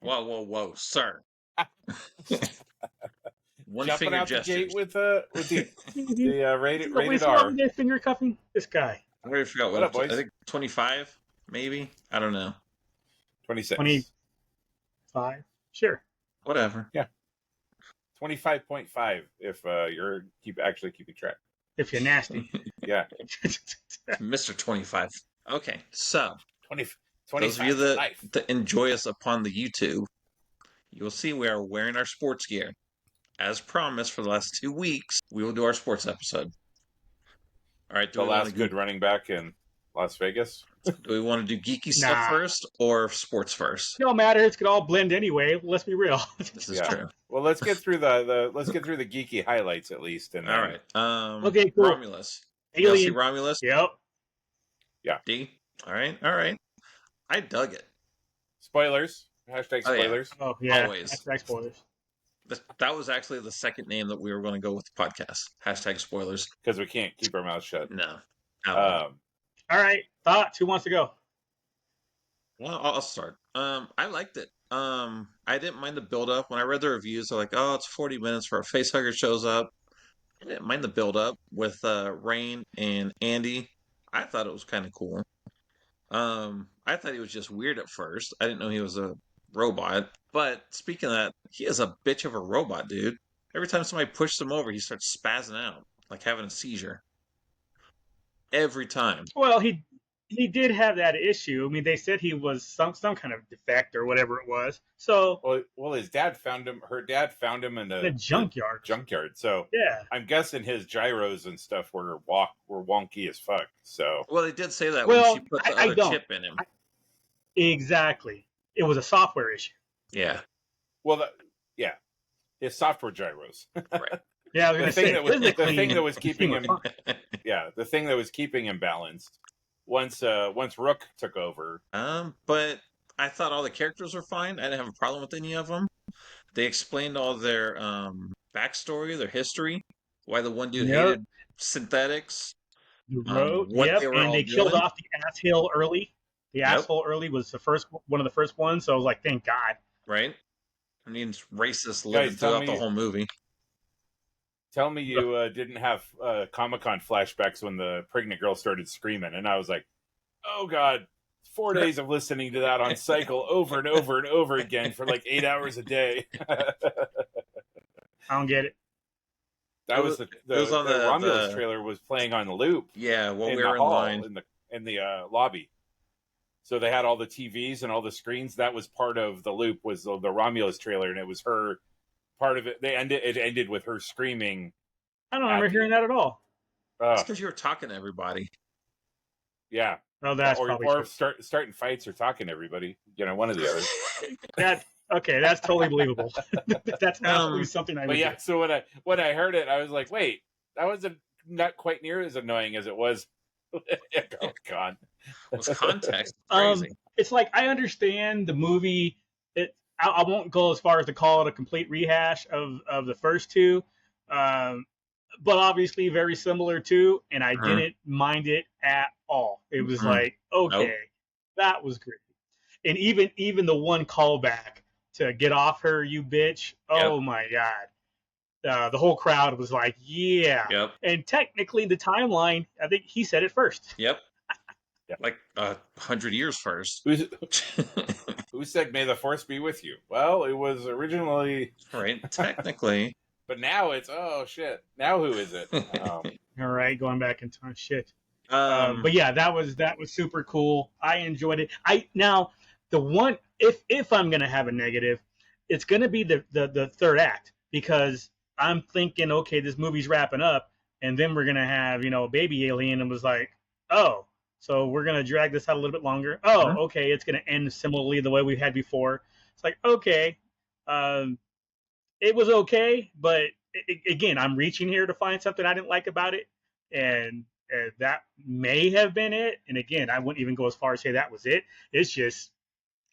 Whoa, sir. One Jumping finger out gestures. the gate with the rated What's R. wrong with finger cuffing? This guy. I already forgot What up, boys? I think 25, maybe. I don't know. 26. 25. Sure. Whatever. Yeah. 25.5 if you're actually keeping track. If you're nasty. Yeah. Mr. 25. Okay, so 25. those of you that enjoy us upon the YouTube, you will see we are wearing our sports gear. As promised, for the last 2 weeks, we will do our sports episode. All right, the last good running back in Las Vegas. Do we want to do geeky stuff first or sports first? No matter. It's gonna all blend anyway. Let's be real. This is true. Well, let's get through the geeky highlights at least. And all right. Okay, cool. Romulus. Alien. You see Romulus? Yep. Yeah. D. All right. I dug it. Spoilers. Hashtag spoilers. Oh yeah. Always. Hashtag spoilers. That was actually the second name that we were going to go with the podcast. Hashtag spoilers. Because we can't keep our mouths shut. No. All right. Thoughts? Who wants to go? Well, I'll start. I liked it. I didn't mind the build up. When I read the reviews, they're like, "Oh, it's 40 minutes for a facehugger shows up." I didn't mind the build up with Rain and Andy. I thought it was kind of cool. I thought he was just weird at first. I didn't know he was a robot. But speaking of that, he is a bitch of a robot, dude. Every time somebody pushes him over, he starts spazzing out, like having a seizure. Every time. Well, he did have that issue. I mean, they said he was some kind of defect or whatever it was. So well, his dad found him. Her dad found him in the junkyard. So yeah, I'm guessing his gyros and stuff were wonky as fuck. So well, they did say that when she put the other chip in him. Exactly, it was a software issue. Yeah. Well, his software gyros. Right. Yeah, the thing that was keeping him. Yeah, the thing that was keeping him balanced. Once Rook took over. But I thought all the characters were fine. I didn't have a problem with any of them. They explained all their backstory, their history, why the one dude hated synthetics. They killed off the asshole early. The asshole early was one of the first ones, so I was like, thank God. Right? I mean, racist living throughout the whole movie. Tell me you didn't have Comic-Con flashbacks when the pregnant girl started screaming, and I was like, oh God, 4 days of listening to that on cycle over and over and over again for like 8 hours a day. I don't get it. That was the Romulus trailer was playing on the loop. Yeah, while we were in line. In the lobby. So they had all the TVs and all the screens. That was part of the loop, was the Romulus trailer, and it was her part of it. It ended with her screaming. I don't remember hearing that at all. It's because you were talking to everybody. Yeah. Oh, that's probably true. Starting fights or talking to everybody. One of the other. That's totally believable. That's absolutely something I would do. So when I heard it, I was like, wait, that was not quite near as annoying as it was. Oh God. What's context? Crazy. It's like, I understand the movie. I won't go as far as to call it a complete rehash of the first two, but obviously very similar too, and I didn't mind it at all. It was like, okay, that was great. And even the one callback to "get off her, you bitch." Oh my God. The whole crowd was like, yeah. Yep. And technically the timeline, I think he said it first. Yep. Like 100 years first. Who said "May the Force be with you"? Well, it was originally right. Technically, but now it's shit. Now who is it? All right, going back in time, shit. But yeah, that was super cool. I enjoyed it. Now the one, if I'm gonna have a negative, it's gonna be the third act, because I'm thinking, okay, this movie's wrapping up, and then we're gonna have a baby alien, and was like, oh. So we're going to drag this out a little bit longer. Oh, okay, it's going to end similarly the way we had before. It's like, okay, it was okay, but again, I'm reaching here to find something I didn't like about it, and that may have been it. And again, I wouldn't even go as far as say that was it. It's just,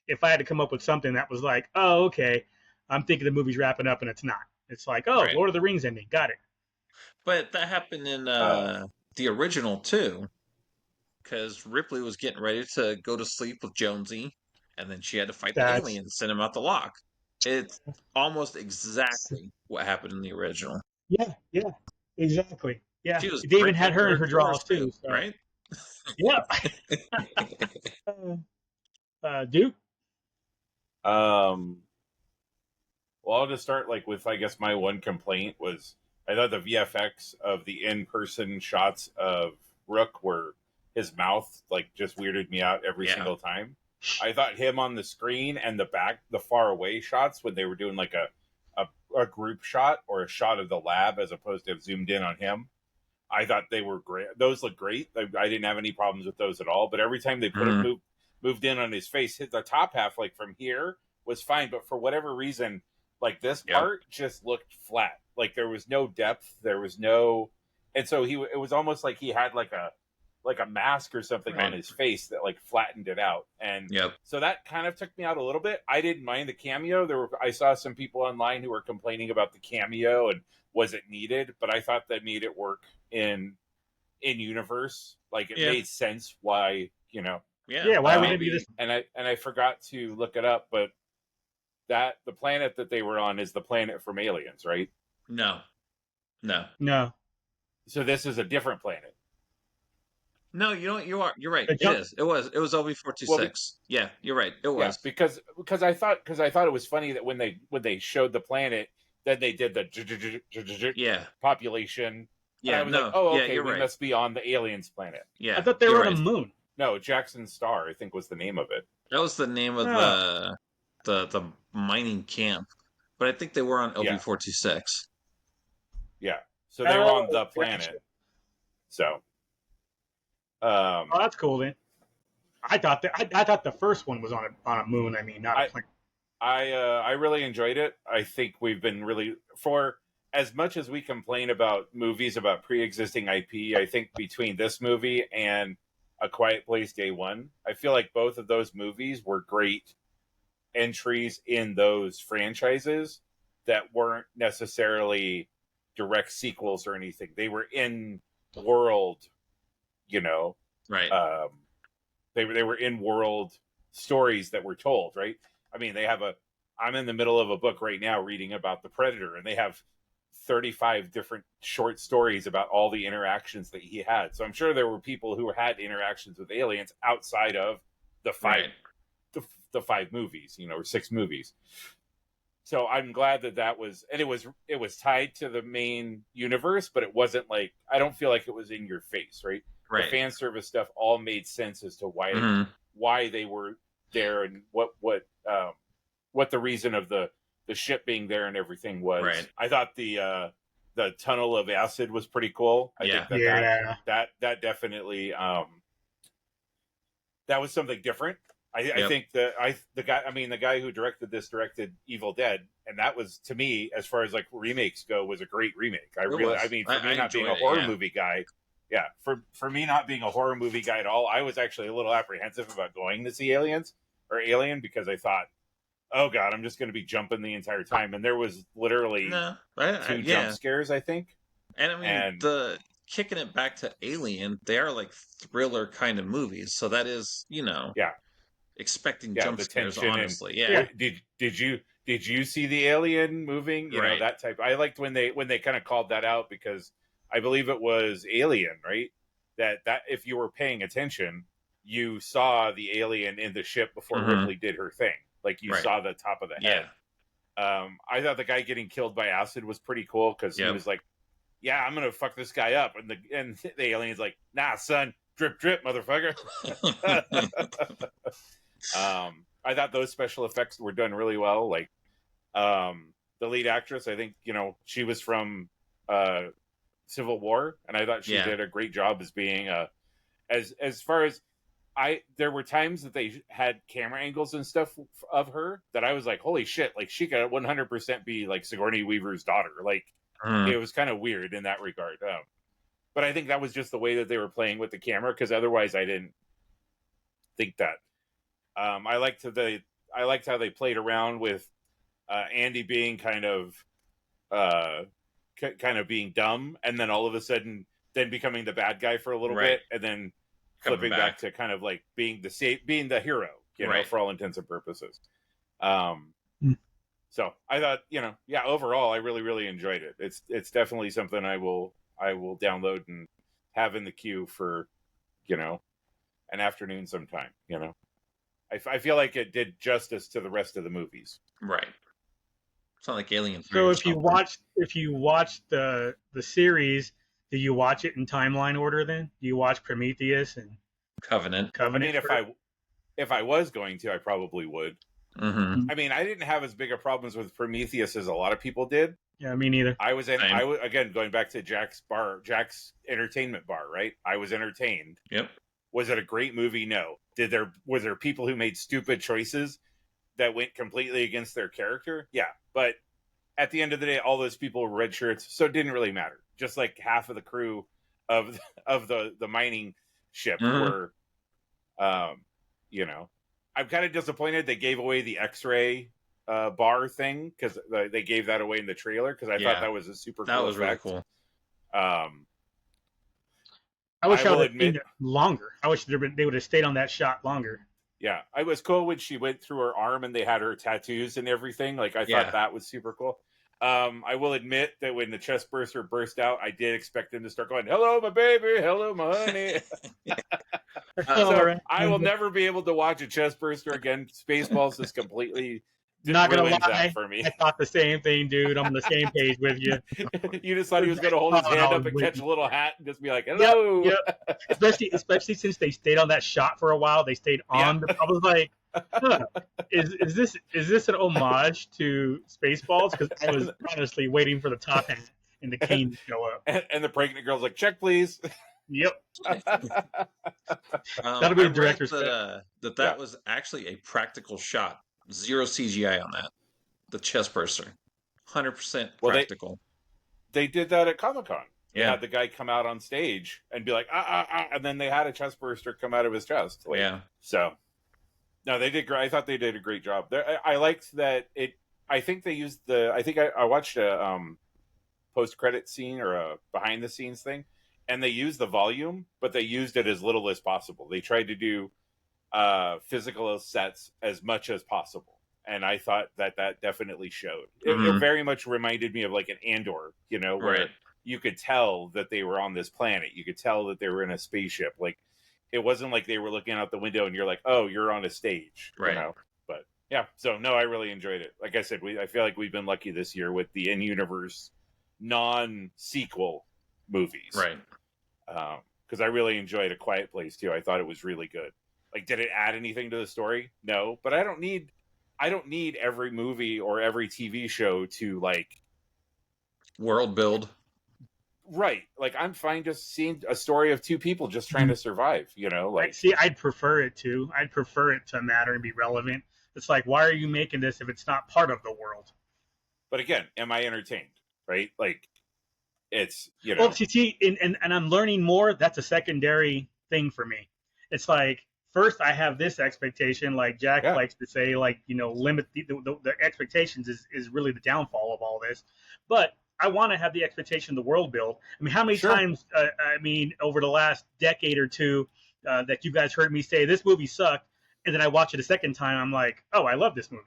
if I had to come up with something that was like, oh, okay, I'm thinking the movie's wrapping up, and it's not. It's like, oh, right. Lord of the Rings ending. Got it. But that happened in the original, too. Because Ripley was getting ready to go to sleep with Jonesy, and then she had to fight the That's alien and send him out the lock. It's almost exactly what happened in the original. yeah, exactly. Yeah, She was they even had breaking her in their her drawers draws too, too. So right? yeah. Duke. Um, well, I'll just start like with I guess my one complaint was I thought the VFX of the in-person shots of Rook were his mouth like just weirded me out every Yeah. single time. I thought him on the screen and the far away shots when they were doing like a group shot or a shot of the lab as opposed to zoomed in on him. I thought they were great. Those look great. I didn't have any problems with those at all. But every time they put it Mhm. moved in on his face, hit the top half like from here was fine. But for whatever reason, like this Yep. part just looked flat. Like there was no depth. There was no, and so it was almost like he had like a mask or something on Right. his face that like flattened it out. And Yep. so that kind of took me out a little bit. I didn't mind the cameo. I saw some people online who were complaining about the cameo and was it needed, but I thought that made it work in universe. Like it Yeah. made sense why, Yeah. Yeah, why would Um, it be this? and I forgot to look it up, but that the planet that they were on is the planet from Aliens, right? No. No. No, So this is a different planet. No, you know what? You're right. the It jump. is. It was Well, LV-426. Yeah, you're right. It yeah, was. because I thought it was funny that when they showed the planet, then they did the Yeah. population, and Yeah, I was like, no. oh, Yeah, okay, you're we right. must be on the aliens planet. I Yeah, thought they you're were on right. a moon. No, Jackson Star, I think was the name of it. That was the name of Oh, the mining camp. But I think they were on Yeah, LV-426. yeah. So they were on oh, the gotcha. planet. So, Oh, that's cool then. I thought the first one was on a moon. I mean, not a I planet. I really enjoyed it. I think we've been really for as much as we complain about movies about pre-existing IP. I think between this movie and A Quiet Place Day One, I feel like both of those movies were great entries in those franchises that weren't necessarily direct sequels or anything. They were in world, you know, Right. um, they were in world stories that were told, right? I mean, I'm in the middle of a book right now reading about the Predator, and they have 35 different short stories about all the interactions that he had. So I'm sure there were people who had interactions with aliens outside of the five Right. the five movies, or six movies. So I'm glad that was, and it was tied to the main universe, but it wasn't like, I don't feel like it was in your face, right? The Right. fan service stuff all made sense as to Mhm. why they were there and what the reason of the ship being there and everything was. Right. I thought the tunnel of acid was pretty cool. I Yeah. think Yeah. that definitely that was something different. I Yep. think the guy who directed Evil Dead, and that was, to me, as far as like remakes go, was a great remake. It was. For me I not being a enjoyed it, horror yeah. movie guy, yeah, for me not being a horror movie guy at all, I was actually a little apprehensive about going to see Alien, because I thought, oh god, I'm just going to be jumping the entire time, and there was literally No. two Yeah. jump scares, I think, And I mean, and the kicking it back to Alien, they are like thriller kind of movies. So that is, yeah, expecting yeah, jump the scares, tension and honestly. Yeah. Yeah. did you see the alien moving? Right. That type. I liked when they kind of called that out, because I believe it was Alien, right? That if you were paying attention, you saw the alien in the ship before Mhm. Ripley did her thing. Like you Right. saw the top of the Yeah. head. I thought the guy getting killed by acid was pretty cool, because he Yep. was like, "Yeah, I'm gonna fuck this guy up," and the alien's like, "Nah, son, drip drip, motherfucker." I thought those special effects were done really well. Like, the lead actress, I think, she was from Civil War, and I thought she Yeah. did a great job as being as far as there were times that they had camera angles and stuff of her that I was like, holy shit, like she could 100% be like Sigourney Weaver's daughter. Like, Mhm. it was kind of weird in that regard. But I think that was just the way that they were playing with the camera, because otherwise I didn't think that. I liked how they played around with Andy being kind of being dumb, and then all of a sudden then becoming the bad guy for a little Right. bit, and then Coming flipping back back. to kind of like being the hero. Right. for all intents and purposes. Um, Hmm. so I thought, overall, I really, really enjoyed it. It's definitely something I will download and have in the queue for, an afternoon sometime. I feel like it did justice to the rest of the movies. Right. It's not like Alien 3 So or if you something. watch the series, do you watch it in timeline order then? Do you watch Prometheus and Covenant. I Covenant mean, first? if I was going to, I probably would. Mm-hmm. I mean, I didn't have as big of problems with Prometheus as a lot of people did. Yeah, me neither. I was Same. again going back to Jack's entertainment bar, right? I was entertained. Yep. Was it a great movie? No. Was there people who made stupid choices that went completely against their character? Yeah, but at the end of the day, all those people were red shirts, so it didn't really matter. Just like half of the crew of the mining ship Mhm. were, I'm kind of disappointed they gave away the X-ray bar thing, because they gave that away in the trailer, because I thought that was a super That cool was really effect. cool. I wish I will would have admit- seen it longer. I wish they would have stayed on that shot longer. Yeah, I was cool when she went through her arm and they had her tattoos and everything. Like, I Yeah. thought that was super cool. I will admit that when the chest burster burst out, I did expect them to start going, "Hello, my baby. Hello, my honey." So I will never be able to watch a chest burster again. Spaceballs is completely Not gonna ruins lie, that for me. I thought the same thing, dude. I'm on the same page with you. You just thought he was going to hold his hand up and catch a little hat and just be like, "Hello." Yep. Especially since they stayed on that shot for a while. They stayed on. I was like, huh, is this an homage to Spaceballs? Because I was honestly waiting for the top hat and the cane to show up. And the pregnant girl's like, "Check, please." Yep. That'll be the director's that was actually a practical shot. Zero CGI on that. The chest burster. 100% practical. They did that at Comic-Con. They Yeah. had the guy come out on stage and be like, and then they had a chest burster come out of his chest. Like, Yeah. So, no, they did great. I thought they did a great job. I liked that I think they used I think I watched a post-credit scene or a behind-the-scenes thing, and they used the volume, but they used it as little as possible. They tried to do physical sets as much as possible. And I thought that definitely showed. It very much reminded me of like an Andor, where Right. you could tell that they were on this planet. You could tell that they were in a spaceship. Like, it wasn't like they were looking out the window and you're like, oh, you're on a stage. Right. But yeah, so no, I really enjoyed it. Like I said, I feel like we've been lucky this year with the in-universe non-sequel movies. Right. Because I really enjoyed A Quiet Place too. I thought it was really good. Like, did it add anything to the story? No, but I don't need every movie or every TV show to like world build. Right. Like, I'm fine just seeing a story of two people just trying to survive, like. See, I'd prefer it to matter and be relevant. It's like, why are you making this if it's not part of the world? But again, am I entertained? Right? Like, it's, Well, see, and I'm learning more. That's a secondary thing for me. It's like, first I have this expectation, like Jack likes to say, like, limit the expectations is really the downfall of all this. But I want to have the expectation of the world build. I mean, how many times, over the last decade or two, that you guys heard me say this movie sucked, and then I watch it a second time, I'm like, oh, I love this movie,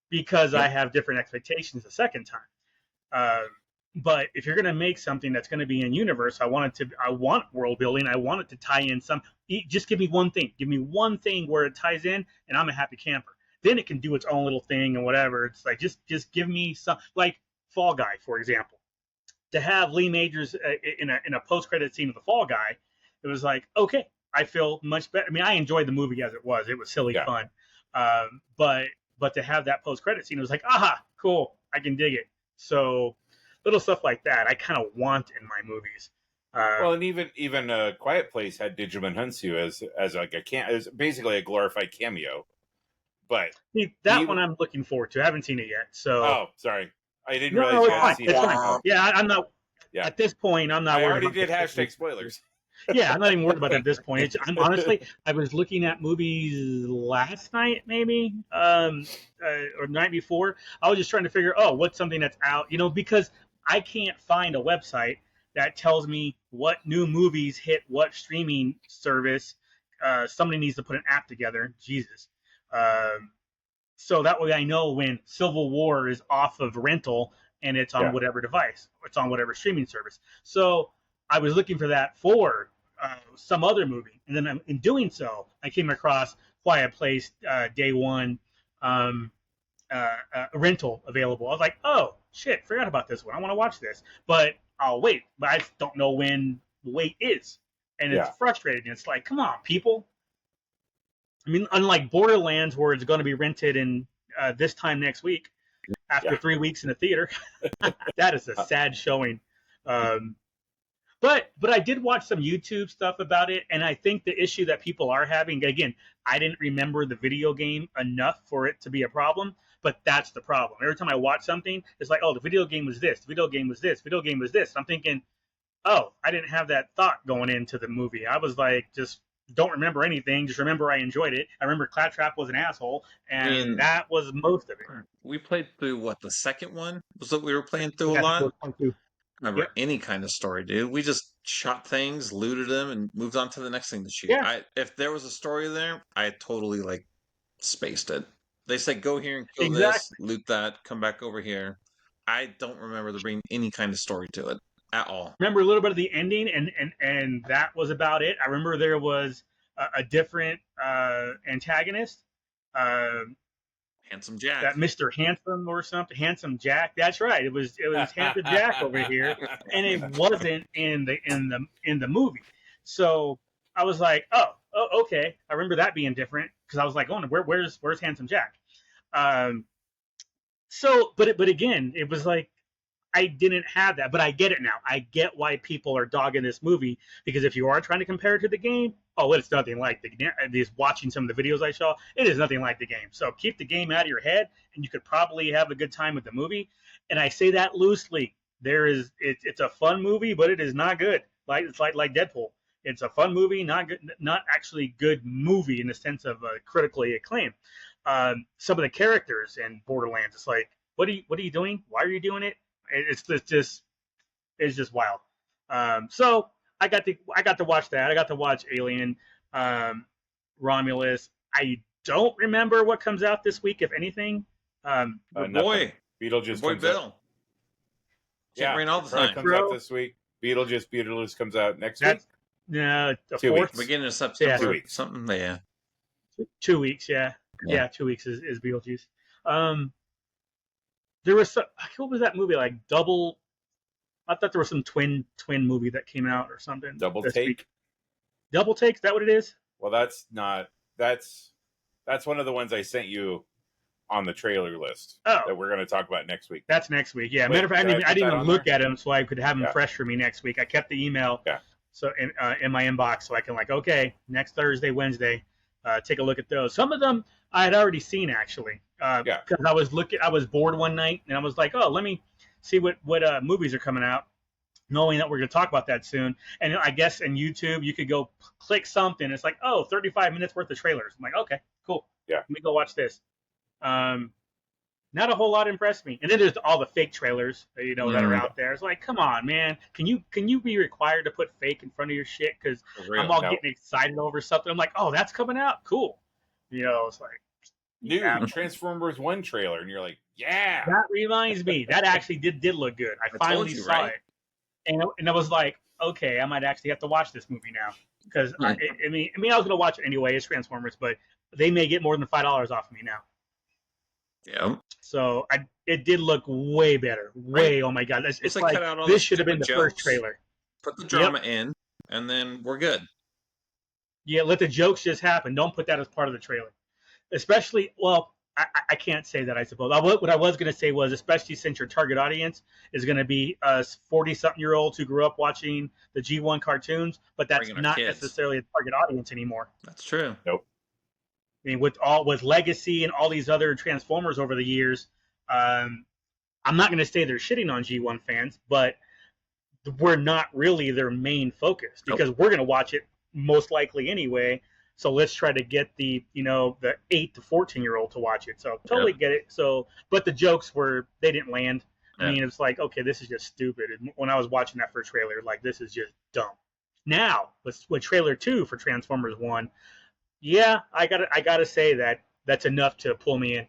because I have different expectations the second time. But if you're going to make something that's going to be in universe, I want world building. I want it to tie in some. Just give me one thing. Give me one thing where it ties in, and I'm a happy camper. Then it can do its own little thing and whatever. It's like just give me some, like Fall Guy, for example. To have Lee Majors in a post-credit scene of the Fall Guy, it was like, okay, I feel much better. I mean, I enjoyed the movie as it was. It was silly fun. But to have that post-credit scene, it was like, aha, cool, I can dig it. So little stuff like that I kind of want in my movies. Well, and even Quiet Place had Digimon Hunsu as like as basically a glorified cameo. But that one I'm looking forward to. I haven't seen it yet. So sorry, I didn't realize you hadn't seen it. Fine. Yeah, I'm not. Yeah. At this point, I'm not. I already did hashtag spoilers. Yeah, I'm not even worried about that at this point. I'm honestly, I was looking at movies last night, maybe, or night before. I was just trying to figure, what's something that's out, because I can't find a website that tells me what new movies hit what streaming service. Somebody needs to put an app together. Jesus. So that way I know when Civil War is off of rental and it's on Yeah. whatever device, it's on whatever streaming service. So I was looking for that for some other movie, and then in doing so, I came across Quiet Place Day One rental available. I was like, oh shit, forgot about this one. I want to watch this, but I'll wait. But I just don't know when the wait is, and it's Yeah. frustrating. It's like, come on, people. I mean, unlike Borderlands, where it's going to be rented in this time next week, after 3 weeks in the theater, that is a sad showing. But I did watch some YouTube stuff about it, and I think the issue that people are having, again, I didn't remember the video game enough for it to be a problem, but that's the problem. Every time I watch something, it's like, oh, the video game was this, the video game was this, video game was this. I'm thinking, oh, I didn't have that thought going into the movie. I was like, just don't remember anything. Just remember I enjoyed it. I remember Claptrap was an asshole, and that was most of it. We played through what, the second one was what we were playing through a lot. Remember any kind of story, dude. We just shot things, looted them, and moved on to the next thing to shoot. Yeah. If there was a story there, I totally like spaced it. They said go here and kill Exactly. this, loot that, come back over here. I don't remember there being any kind of story to it at all. Remember a little bit of the ending, and that was about it. I remember there was a different antagonist. Handsome Jack. That Mr. Handsome or something. Handsome Jack. That's right. It was Handsome Jack over here, and it wasn't in the movie. So I was like, oh, okay. I remember that being different because I was like, oh, where's Handsome Jack? So, but again, it was like I didn't have that, but I get it now. I get why people are dogging this movie because if you are trying to compare it to the game, oh, it's nothing like the game. Just watching some of the videos I saw, it is nothing like the game. So keep the game out of your head, and you could probably have a good time with the movie. And I say that loosely. It's a fun movie, but it is not good. It's like Deadpool. It's a fun movie, not good, not actually good movie in the sense of critically acclaimed. Some of the characters in Borderlands, it's like, what are you doing? Why are you doing it? It's just wild. So I got to watch that. I got to watch Alien, Romulus. I don't remember what comes out this week, if anything. Boy, Beetlejuice boy comes Bill. out. Can't rain all the time. Comes out this week. Beetlejuice comes out next week. The 2 4th. weeks. Beginning of September. Yeah. 2 weeks. Something, yeah. 2 weeks, yeah. 2 weeks is Beetlejuice. There was what was that movie like? Double. I thought there was some twin movie that came out or something. Double this Take. week. Double Take. Is that what it is? Well, that's one of the ones I sent you on the trailer list that we're going to talk about next week. That's next week. Yeah. Wait, Matter of fact, I didn't even look at them so I could have them Yeah. fresh for me next week. I kept the email. Yeah. So in my inbox, so I can okay, next Thursday, Wednesday, take a look at those. Some of them I had already seen actually. Because I was bored one night and I was like, oh, let me see what movies are coming out, knowing that we're going to talk about that soon. And I guess in YouTube you could go click something. It's like, oh, 35 minutes worth of trailers. I'm like, okay, cool. Yeah. Let me go watch this. Not a whole lot impressed me. And then there's all the fake trailers, that are out there. It's like, come on, man. Can you be required to put fake in front of your shit? Because I'm all getting excited over something. I'm like, oh, that's coming out. Cool. It's like, new Transformers 1 trailer, and you're like, yeah. That reminds me. That actually did look good. I finally saw it. And I was like, okay, I might actually have to watch this movie now. Because, I mean, I was going to watch it anyway. It's Transformers, but they may get more than $5 off of me now. Yeah. So it did look way better. Oh my God. It's like cut out all this should have been the jokes. first trailer. Put the drama in, and then we're good. Yeah, let the jokes just happen. Don't put that as part of the trailer. Especially, well, I can't say that, I suppose. What I was going to say was, especially since your target audience is going to be us 40-something-year-olds who grew up watching the G1 cartoons, but that's not necessarily a target audience anymore. That's true. Nope. I mean, with Legacy and all these other Transformers over the years, I'm not going to say they're shitting on G1 fans, but we're not really their main focus because we're going to watch it most likely anyway. So let's try to get the 8 to 14-year-old to watch it. So totally get it. So, but the jokes they didn't land. I mean, it's like, okay, this is just stupid. And when I was watching that first trailer, like, this is just dumb. Now, with trailer 2 for Transformers 1, yeah, I gotta say that that's enough to pull me in.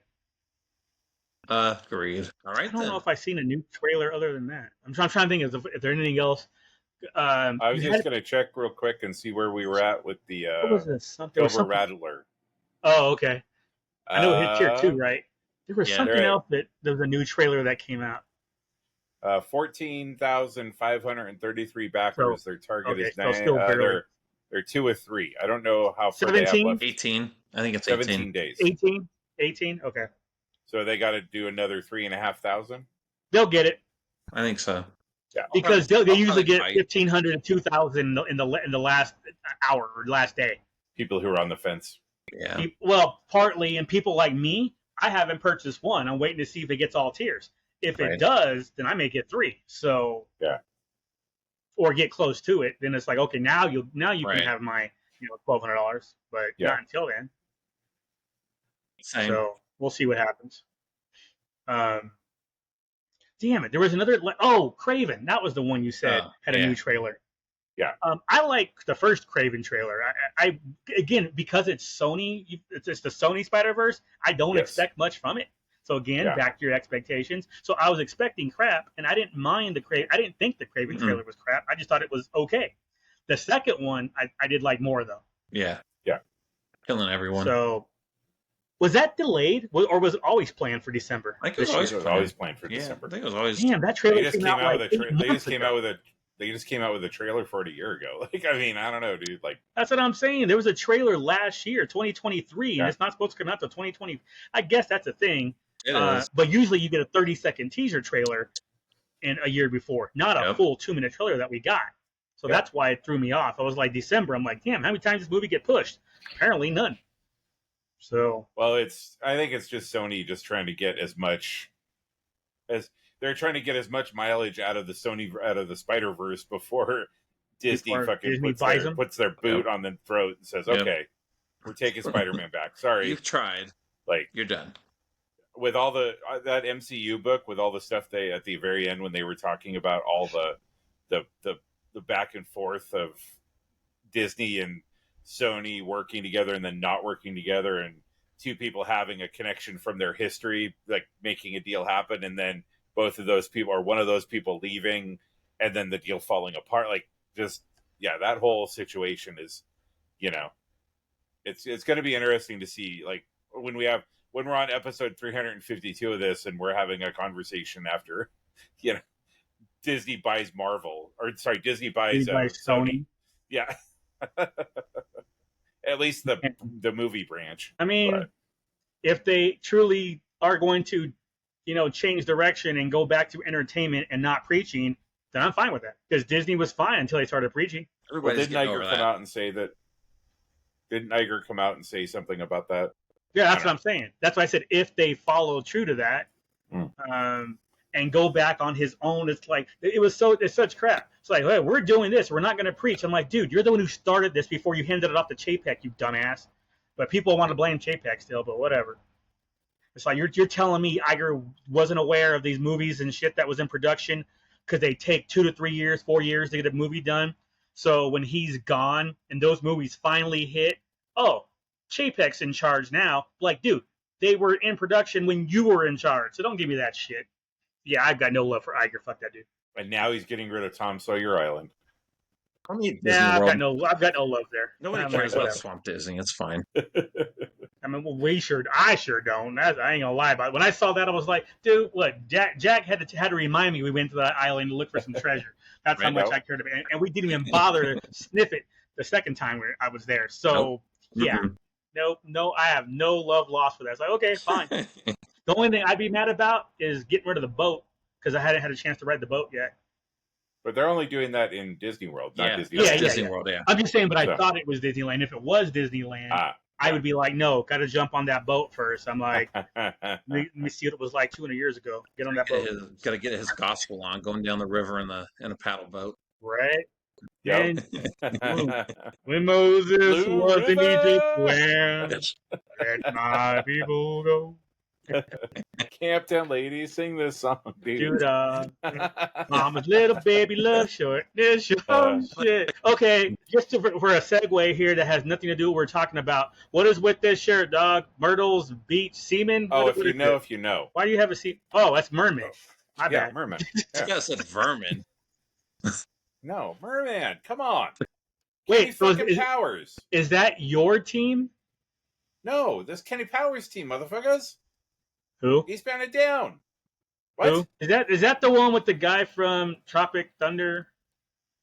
Agreed. All right I don't then. know if I've seen a new trailer other than that. I'm trying to think if there's anything else. I was just going to check real quick and see where we were at with the what was this? Silver Rattler. Oh, okay. I know it hit tier 2, right? There was something right. else that there was a new trailer that came out. 14,533 backers. Their target is 9. They're 2 of 3. I don't know how far 17? They have left. 18. I think it's 17 days. 18. Okay. So they got to do another 3,500. They'll get it. I think so. Yeah, because they usually get 1,500 and 2,000 in the last hour or last day. People who are on the fence. Yeah. Well, partly, and people like me, I haven't purchased one. I'm waiting to see if it gets all tiers. If it does, then I may get 3. So yeah, or get close to it. Then it's like, okay, now you can have my $1,200, but not until then. Same. So we'll see what happens. Damn it! There was another. Oh, Craven. That was the one you said had a new trailer. Yeah. I like the first Craven trailer. I again, because it's Sony, it's the Sony Spider-Verse. I don't expect much from it. So again, back to your expectations. So I was expecting crap, and I didn't mind the Craven. I didn't think the Craven trailer was crap. I just thought it was okay. The second one, I did like more though. Yeah. Yeah. Killing everyone. So. Was that delayed, or was it always planned for December? I think it was always planned for December. I think it was always. Damn, that trailer came out They just came out with a trailer for it a year ago. Like, I mean, I don't know, dude. Like, that's what I'm saying. There was a trailer last year, 2023, and it's not supposed to come out till 2020. I guess that's a thing. It is. But usually you get a 30-second teaser trailer in a year before, not a full 2-minute trailer that we got. So that's why it threw me off. I was like, December. I'm like, damn, how many times does this movie get pushed? Apparently none. So well, I think it's just Sony just trying to get as much mileage out of the Spider-Verse before Disney puts their boot on the throat and says, "Okay, we're taking Spider-Man back." Sorry, you've tried. Like, you're done. With all that MCU book, with all the stuff they at the very end when they were talking about all the back and forth of Disney and Sony working together and then not working together, and two people having a connection from their history, like making a deal happen, and then both of those people or one of those people leaving and then the deal falling apart. Like, just, that whole situation is, it's going to be interesting to see, like, when we're on episode 352 of this and we're having a conversation after, Disney buys Disney buys Sony. Yeah. At least the movie branch. I mean, if they truly are going to, change direction and go back to entertainment and not preaching, then I'm fine with that. Because Disney was fine until they started preaching. Didn't Iger come out and say that? Didn't Iger come out and say something about that? Yeah, that's what I'm saying. That's why I said if they follow true to that, and go back on his own, it's like it's such crap. It's like, hey, we're doing this. We're not going to preach. I'm like, dude, you're the one who started this before you handed it off to Chapek, you dumbass. But people want to blame Chapek still, but whatever. It's like you're telling me Iger wasn't aware of these movies and shit that was in production because they take 2 to 3 years, 4 years to get a movie done. So when he's gone and those movies finally hit, Chapek's in charge now. Like, dude, they were in production when you were in charge. So don't give me that shit. Yeah, I've got no love for Iger. Fuck that dude. And now he's getting rid of Tom Sawyer Island. I've got no love there. Nobody cares about Swamp Disney. It's fine. I mean, I sure don't. I ain't gonna lie about it. When I saw that, I was like, dude, what? Jack had to remind me we went to that island to look for some treasure. That's how much I cared about it. And we didn't even bother to sniff it the second time I was there. So, no, I have no love lost for that. It's like, okay, fine. The only thing I'd be mad about is getting rid of the boat because I hadn't had a chance to ride the boat yet. But they're only doing that in Disney World, not Disney. Disney World. Yeah. I'm just saying, but I thought it was Disneyland. If it was Disneyland, I would be like, no, got to jump on that boat first. I'm like, let me see what it was like 200 years ago. Get on that boat. Got to get his gospel on, going down the river in a paddle boat. Right. Yep. When Moses was in Egypt, where let my people go. Camptown ladies, sing this song, dude. Mama's little baby love short. This shit. Okay, just for a segue here that has nothing to do with what we're talking about. What is with this shirt, dog? Myrtle's Beach Seaman? Oh, What if you know. Why do you have a seat? Oh, that's mermaid. My bad. Merman. You guys said vermin. No, merman. Come on. Wait, Kenny fucking Powers. Is that your team? No, this Kenny Powers team, motherfuckers. Who? Eastbound and Down. What? Who? Is that the one with the guy from Tropic Thunder?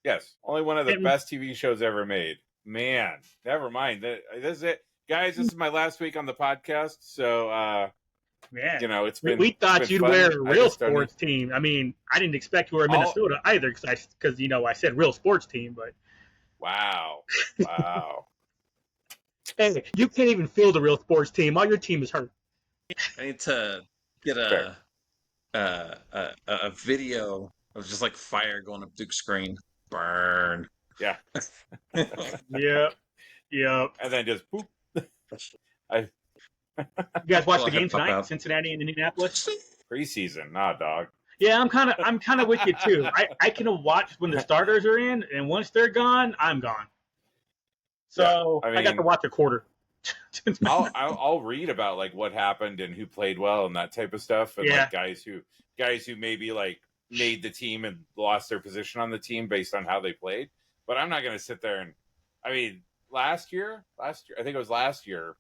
Yes, only one of the best TV shows ever made. Man, never mind. This is it, guys. This is my last week on the podcast, so man, you know it's been. We thought you'd fun. wear a real sports team. I mean, I didn't expect you were Minnesota either, because I said real sports team, but. Wow. Hey, you can't even field a real sports team. All your team is hurt. I need to get a video of just like fire going up Duke's screen. Burn. Yeah. Yep. And then just poop. You guys watch the game tonight, Cincinnati and Indianapolis? Preseason, nah, dog. Yeah, I'm kind of with you too. I can watch when the starters are in, and once they're gone, I'm gone. So yeah, I got to watch a quarter. I'll read about like what happened and who played well and that type of stuff, and like guys who maybe like made the team and lost their position on the team based on how they played. But I'm not going to sit there and, I mean, last year, I think it was last year,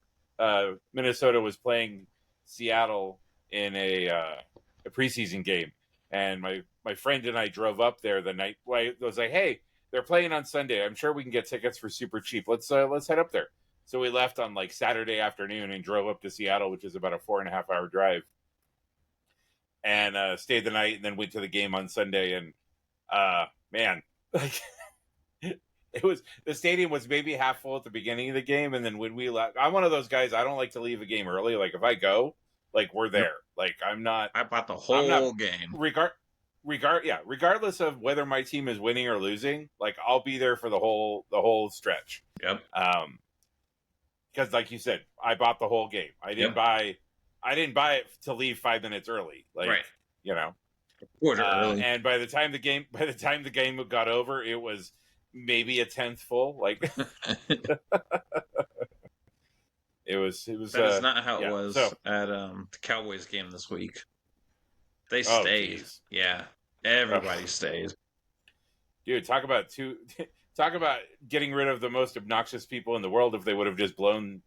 Minnesota was playing Seattle in a preseason game, and my friend and I drove up there the night. I was like, hey, they're playing on Sunday. I'm sure we can get tickets for super cheap. Let's head up there. So we left on like Saturday afternoon and drove up to Seattle, which is about a 4.5 hour drive, and stayed the night, and then went to the game on Sunday. And man, like the stadium was maybe half full at the beginning of the game, and then when we left, I'm one of those guys. I don't like to leave a game early. Like if I go, like we're there. Like I'm not. I bought the whole game. Regardless of whether my team is winning or losing, like I'll be there for the whole stretch. Yep. Because like you said, I bought the whole game. I didn't buy it to leave 5 minutes early. Like you know, quarter early. And by the time the game got over, it was maybe a tenth full. Like it was. That is not how it was at the Cowboys game this week. They stayed. Yeah, everybody stays. Dude, talk about getting rid of the most obnoxious people in the world if they would have just blown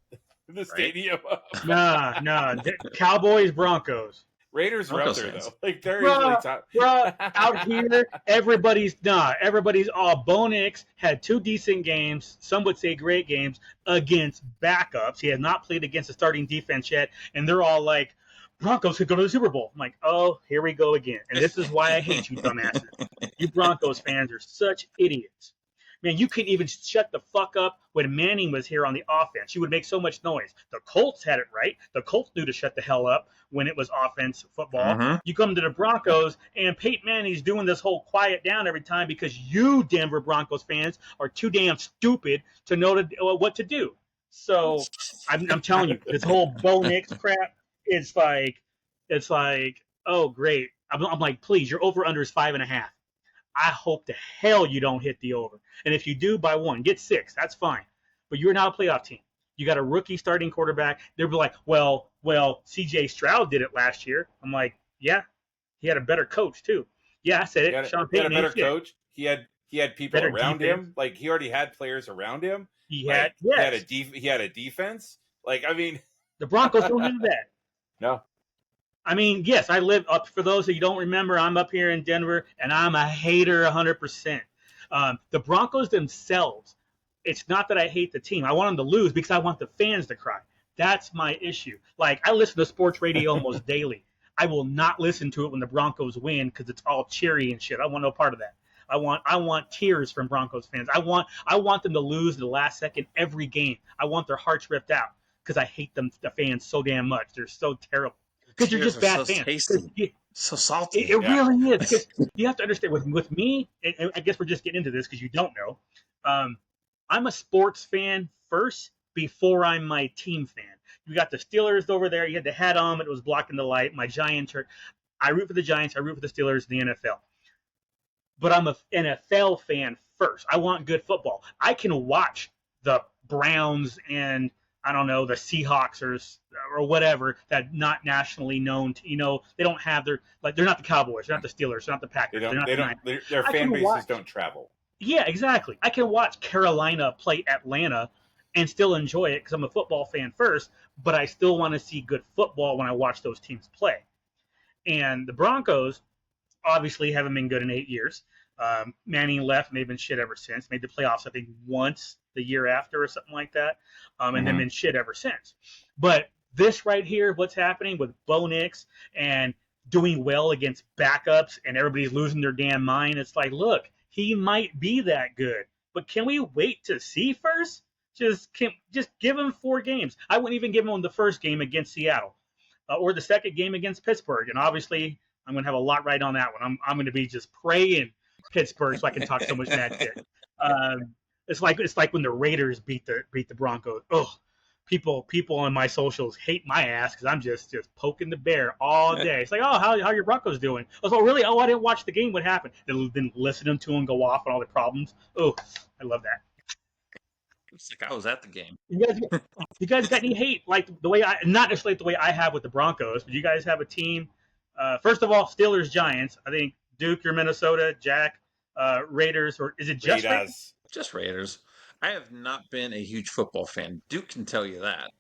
the stadium up. Nah. Cowboys, Broncos. Raiders are up there, though. Like, they're usually top. Bro, out here, everybody's all Bo Nix had 2 decent games, some would say great games, against backups. He has not played against a starting defense yet, and they're all like, Broncos could go to the Super Bowl. I'm like, oh, here we go again. And this is why I hate you dumbasses. You Broncos fans are such idiots. Man, you couldn't even shut the fuck up when Manning was here on the offense. You would make so much noise. The Colts had it right. The Colts knew to shut the hell up when it was offense football. Mm-hmm. You come to the Broncos, and Peyton Manning's doing this whole quiet down every time because you Denver Broncos fans are too damn stupid to know what to do. So I'm telling you, this whole Bo Nix crap, it's like, oh, great. I'm like, please, your over-under is 5.5. I hope to hell you don't hit the over. And if you do, by 1, get 6. That's fine. But you're not a playoff team. You got a rookie starting quarterback. They'll be like, well, C.J. Stroud did it last year. I'm like, yeah, he had a better coach too. Yeah, I said it. Sean Payton had a better coach. He had people better around defense. Him. Like he already had players around him. He had a defense. Like I mean, the Broncos don't do that. No. I mean, yes, I live up. For those that you don't remember, I'm up here in Denver, and I'm a hater 100%. The Broncos themselves, it's not that I hate the team. I want them to lose because I want the fans to cry. That's my issue. Like, I listen to sports radio almost daily. I will not listen to it when the Broncos win because it's all cheery and shit. I want no part of that. I want tears from Broncos fans. I want them to lose in the last second every game. I want their hearts ripped out because I hate them, the fans, so damn much. They're so terrible. Because you're just bad fans. Tasty. So salty. It really is. Because you have to understand, with me, and I guess we're just getting into this because you don't know, I'm a sports fan first before I'm my team fan. You got the Steelers over there. You had the hat on, it was blocking the light. My Giants are. I root for the Giants. I root for the Steelers in the NFL. But I'm an NFL fan first. I want good football. I can watch the Browns and I don't know the Seahawks or whatever that not nationally known. They don't have they're not the Cowboys. They're not the Steelers. They're not the Packers. They're not the Niners. Their fan bases don't travel. Yeah, exactly. I can watch Carolina play Atlanta and still enjoy it because I'm a football fan first, but I still want to see good football when I watch those teams play. And the Broncos obviously haven't been good in 8 years. Manning left, and they've been shit ever since. Made the playoffs, I think, once the year after or something like that, and then been shit ever since. But this right here, what's happening with Bo Nix and doing well against backups and everybody's losing their damn mind, it's like, look, he might be that good, but can we wait to see first? Just give him 4 games. I wouldn't even give him the first game against Seattle or the second game against Pittsburgh. And obviously, I'm going to have a lot right on that one. I'm going to be just praying Pittsburgh so I can talk so much mad shit. It's like when the Raiders beat the Broncos. Oh, people on my socials hate my ass because I'm just poking the bear all day. It's like, oh, how your Broncos doing? I was like, oh, really? Oh, I didn't watch the game. What happened? And then listening to them go off on all the problems. Oh, I love that. It's like I was at the game. You guys got any hate like the way not necessarily the way I have with the Broncos, but you guys have a team. First of all, Steelers, Giants. I think Duke, you're Minnesota. Jack, Raiders, or is it just Raiders? Just Raiders. I have not been a huge football fan. Duke can tell you that.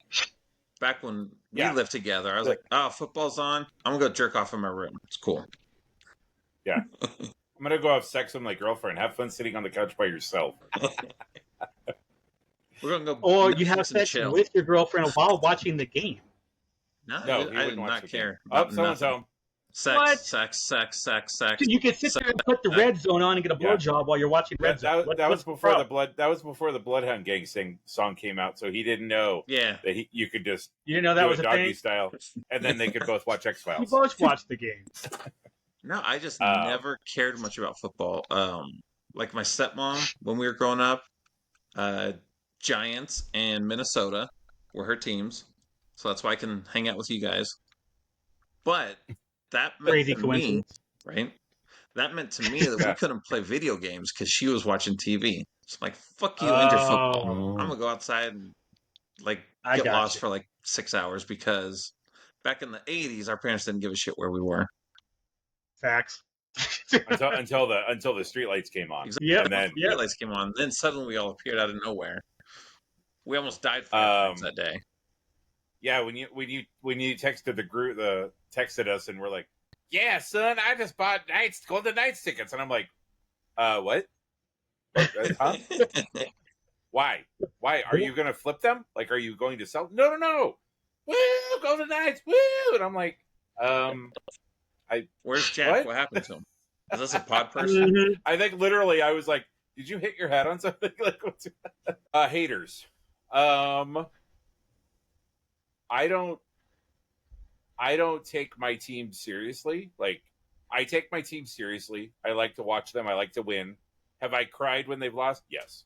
Back when we lived together, I was like, oh, football's on. I'm going to go jerk off in my room. It's cool. Yeah. I'm going to go have sex with my girlfriend. Have fun sitting on the couch by yourself. We're going to go. Or you have sex with your girlfriend while watching the game. No, I did not care. Oh, someone's home. Sex. You can sit there and put the Red Zone on and get a blowjob while you're watching Red Zone. That was before the blood. That was before the Bloodhound Gang song came out, so he didn't know. Yeah, that you could just that was a doggy style, and then they could both watch X-Files. We both watched the game. No, I just never cared much about football. Like my stepmom when we were growing up, Giants and Minnesota were her teams, so that's why I can hang out with you guys. But that meant crazy to coincidence, me, right? That meant to me that we couldn't play video games because she was watching TV. So I'm like, fuck you and your football. I'm gonna go outside and get lost for 6 hours because back in the 80s, our parents didn't give a shit where we were. Facts. until the streetlights came on. Exactly. Yeah, and then the streetlights came on. Then suddenly we all appeared out of nowhere. We almost died that day. Yeah, when you texted the group, texted us, and we're like, "Yeah, son, I just bought Golden Knights tickets," and I'm like, "What? Huh? Why? Are you gonna flip them? Like, are you going to sell? No. Woo, Golden Knights, woo!" And I'm like, Where's Jack? What happened to him? Is this a pod person? I think literally, I was like, "Did you hit your head on something?" Like, what's haters? I don't take my team seriously. Like, I take my team seriously. I like to watch them. I like to win. Have I cried when they've lost? Yes.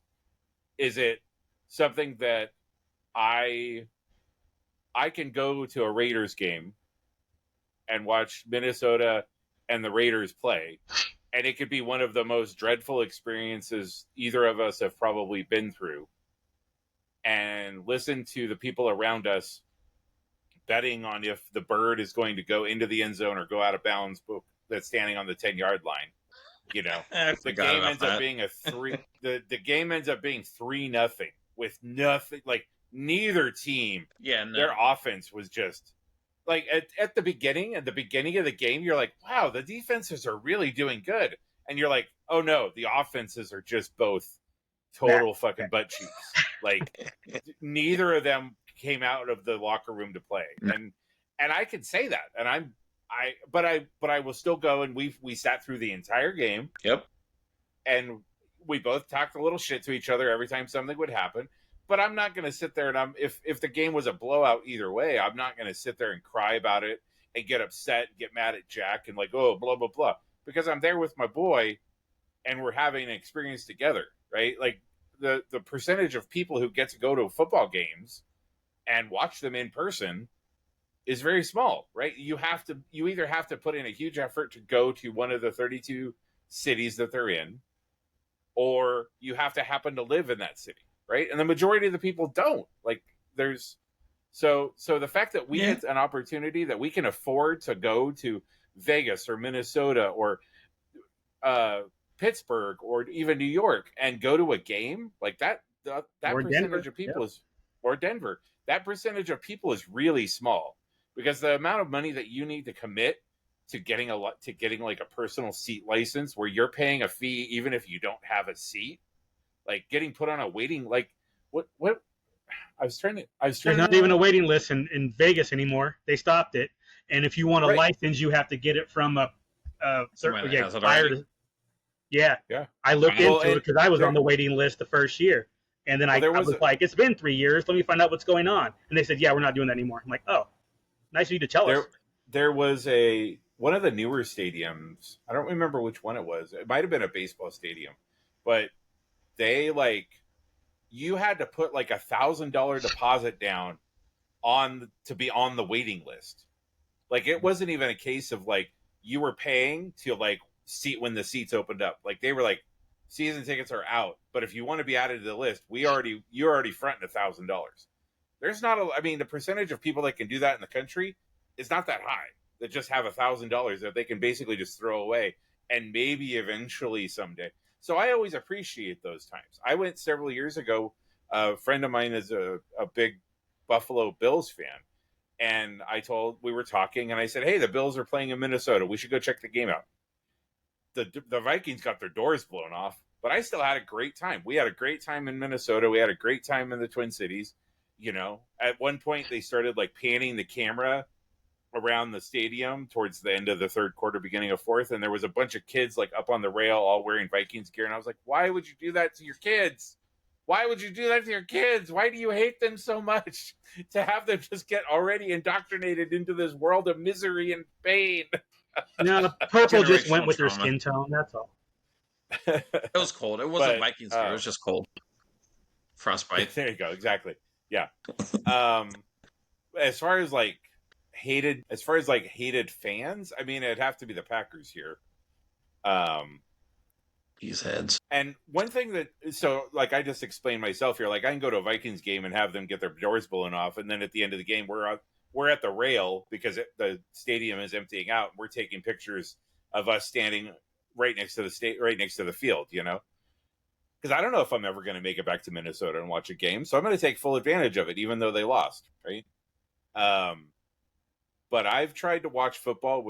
Is it something that I can go to a Raiders game and watch Minnesota and the Raiders play, and it could be one of the most dreadful experiences either of us have probably been through, and listen to the people around us betting on if the bird is going to go into the end zone or go out of bounds that's standing on the 10-yard line. The game ends up being the game ends up being 3-0 with nothing. Like, neither team, their offense was just like at the beginning of the game, you're like, wow, the defenses are really doing good. And you're like, oh no, the offenses are just both total fucking butt cheeks. Like, neither of them came out of the locker room to play. And I can say that. And but I will still go, and we sat through the entire game. Yep. And we both talked a little shit to each other every time something would happen. But I'm not going to sit there and if the game was a blowout either way, I'm not going to sit there and cry about it and get upset and get mad at Jack and like, oh, blah, blah, blah. Because I'm there with my boy and we're having an experience together, right? Like, the percentage of people who get to go to football games and watch them in person is very small, right? You either have to put in a huge effort to go to one of the 32 cities that they're in, or you have to happen to live in that city, right? And the majority of the people don't. Like, there's so the fact that we get an opportunity that we can afford to go to Vegas or Minnesota or Pittsburgh or even New York and go to a game like that Or percentage Denver. of people is, or Denver, that percentage of people is really small, because the amount of money that you need to commit to getting like a personal seat license where you're paying a fee even if you don't have a seat, like getting put on a waiting, like what There's not even a waiting list in Vegas anymore. They stopped it. And if you want a Right. license, you have to get it from a Somebody that has it prior already. to. Yeah. Yeah. I looked Well, into it because I was on the waiting list the first year. And then I was like, it's been 3 years. Let me find out what's going on. And they said, yeah, we're not doing that anymore. I'm like, oh, nice of you to tell us. There was one of the newer stadiums. I don't remember which one it was. It might have been a baseball stadium, but they you had to put like $1,000 deposit down to be on the waiting list. Like, it wasn't even a case of like you were paying to like seat when the seats opened up. Like, they were like, season tickets are out, but if you want to be added to the list, you're already fronting $1,000. There's not the percentage of people that can do that in the country is not that high, that just have $1,000 that they can basically just throw away and maybe eventually someday. So I always appreciate those times. I went several years ago. A friend of mine is a big Buffalo Bills fan. And we were talking, and I said, hey, the Bills are playing in Minnesota. We should go check the game out. The Vikings got their doors blown off, but I still had a great time. We had a great time in Minnesota. We had a great time in the Twin Cities. You know, at one point they started like panning the camera around the stadium towards the end of the third quarter, beginning of fourth, and there was a bunch of kids like up on the rail all wearing Vikings gear, and I was like, why would you do that to your kids? Why would you do that to your kids? Why do you hate them so much to have them just get already indoctrinated into this world of misery and pain? No, purple just went with their skin tone. That's all. It was cold. It wasn't Vikings gear. It was just cold. Frostbite. There you go. Exactly. Yeah. As far as hated fans, I mean, it'd have to be the Packers here. These heads. And one thing like I just explained myself here, like I can go to a Vikings game and have them get their doors blown off, and then at the end of the game, we're at the rail because the stadium is emptying out. And we're taking pictures of us standing right next to the field, you know, because I don't know if I'm ever going to make it back to Minnesota and watch a game. So I'm going to take full advantage of it, even though they lost. Right. But I've tried to watch football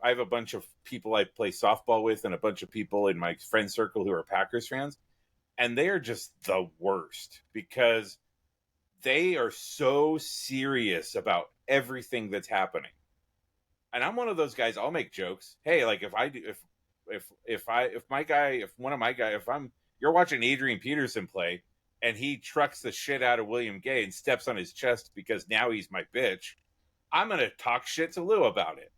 I have a bunch of people I play softball with and a bunch of people in my friend circle who are Packers fans. And they are just the worst because they are so serious about everything that's happening. And I'm one of those guys, I'll make jokes. Hey, like you're watching Adrian Peterson play and he trucks the shit out of William Gay and steps on his chest because now he's my bitch, I'm going to talk shit to Lou about it.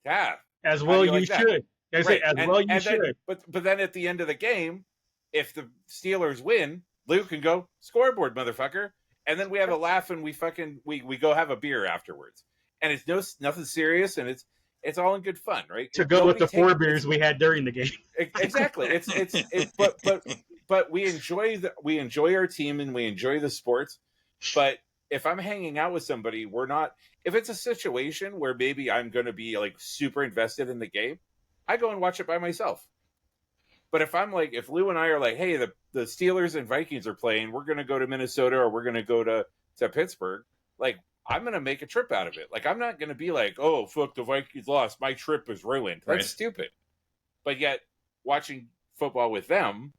Yeah. As well you should. Right. You should. But then at the end of the game, if the Steelers win, Lou can go, scoreboard, motherfucker. And then we have a laugh and we go have a beer afterwards. And it's nothing serious, and it's all in good fun, right? To go with the 4 beers we had during the game. Exactly. But we enjoy our team and we enjoy the sports. But if I'm hanging out with somebody, if it's a situation where maybe I'm going to be like super invested in the game, I go and watch it by myself. But if Lou and I are like, hey, the Steelers and Vikings are playing, we're going to go to Minnesota or we're going to go to Pittsburgh, like, I'm going to make a trip out of it. Like, I'm not going to be like, oh, fuck, the Vikings lost, my trip is ruined. That's stupid. But yet, watching football with them,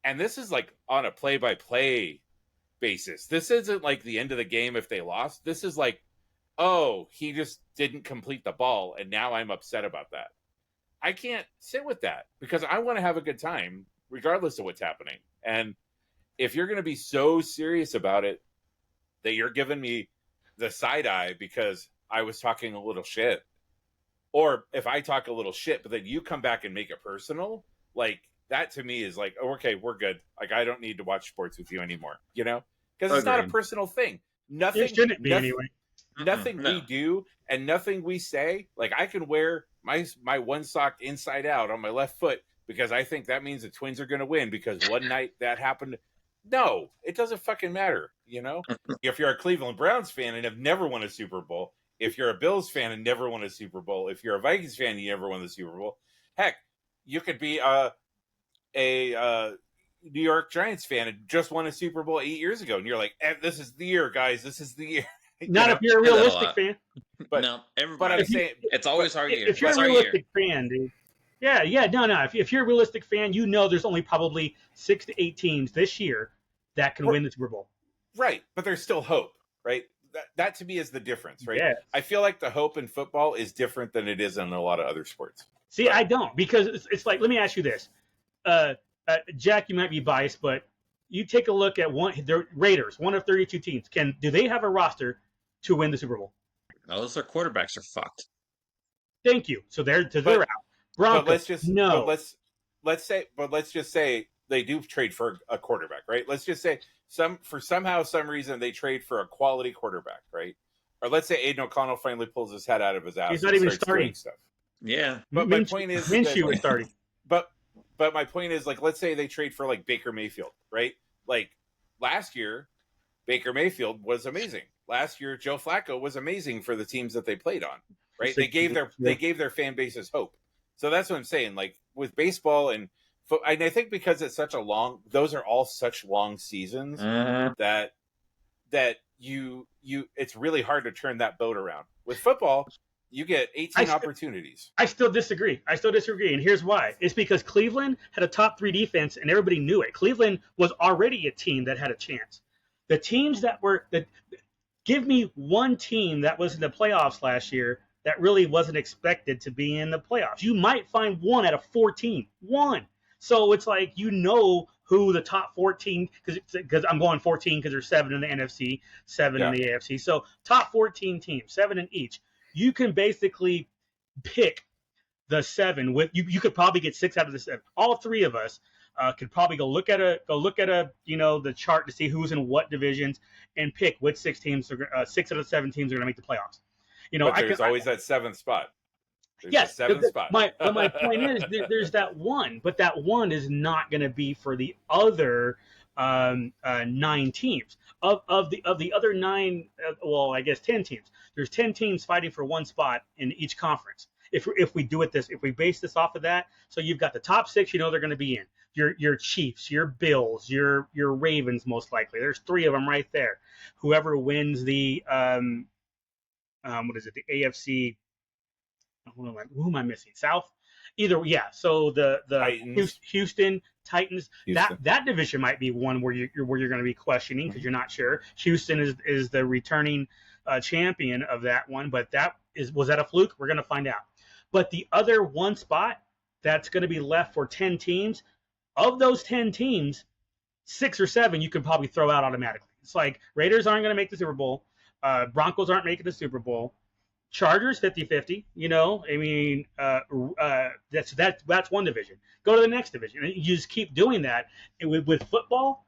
and this is like on a play-by-play basis. This isn't like the end of the game if they lost. This is like, oh, he just didn't complete the ball, and now I'm upset about that. I can't sit with that because I want to have a good time regardless of what's happening. And if you're going to be so serious about it that you're giving me the side eye because I was talking a little shit, or if I talk a little shit, but then you come back and make it personal, like that to me is like, oh, okay, we're good. Like, I don't need to watch sports with you anymore, you know? because it's not a Agreed. personal thing. It shouldn't be anyway. Nothing No. we do and nothing we say, like I can wear my one sock inside out on my left foot because I think that means the Twins are going to win because one night that happened. No, it doesn't fucking matter. If you're a Cleveland Browns fan and have never won a Super Bowl, if you're a Bills fan and never won a Super Bowl, if you're a Vikings fan and you never won the Super Bowl, heck, you could be a New York Giants fan and just won a Super Bowl 8 years ago, and you're like, "This is the year, guys. This is the year." Not if you're a realistic fan. But no, everybody. But I'm saying it's always our year. If you're It's a our realistic year. fan, dude. Yeah, no. If you're a realistic fan, there's only probably 6 to 8 teams this year that can win the Super Bowl. Right, but there's still hope, right? That to me is the difference, right? Yes. I feel like the hope in football is different than it is in a lot of other sports. See, I don't, because it's like, let me ask you this. Jack, you might be biased, but you take a look at the Raiders, one of 32 teams. Do they have a roster to win the Super Bowl? Those their quarterbacks are fucked. Thank you. So they're out. Broncos, no. Let's just say they do trade for a quarterback, right? Let's just say some reason they trade for a quality quarterback, right? Or let's say Aiden O'Connell finally pulls his head out of his ass. He's not even starting stuff. Yeah, but my point is, Minshew was starting. But my point is, like, let's say they trade for like Baker Mayfield, right? Like last year, Baker Mayfield was amazing. Last year, Joe Flacco was amazing for the teams that they played on, right? They gave their fan bases hope. So that's what I'm saying. Like with baseball and I think because it's such those are all such long seasons that you it's really hard to turn that boat around. With football, you get 18 opportunities. I still disagree. And here's why. It's because Cleveland had a top 3 defense and everybody knew it. Cleveland was already a team that had a chance. The teams give me one team that was in the playoffs last year that really wasn't expected to be in the playoffs. You might find one out of 14. One. So it's like, who the top 14, because I'm going 14 because there's 7 in the NFC, 7 in the AFC. So top 14 teams, 7 in each. You can basically pick the 7 with you could probably get 6 out of the 7. All 3 of us could probably go look at the chart to see who's in what divisions and pick which 6 out of 7 teams are going to make the playoffs. But there's always that 7th spot. There's yes, a 7th spot. My point is there's that one, but that one is not going to be for the other 9 teams. Of the other 9, I guess 10 teams. There's 10 teams fighting for one spot in each conference. If we base this off of that, so you've got the top 6, they're going to be in. Your Chiefs, your Bills, your Ravens, most likely. There's 3 of them right there. Whoever wins the the AFC. Who am I missing? South? So the Houston Titans. That division might be one where you're going to be questioning because you're not sure. Houston is the returning champion of that one, but was that a fluke? We're going to find out. But the other one spot that's going to be left for 10 teams, of those 10 teams, 6 or 7 you could probably throw out automatically. It's like Raiders aren't going to make the Super Bowl. Broncos aren't making the Super Bowl. Chargers 50-50. That's one division. Go to the next division. And you just keep doing that. And with football,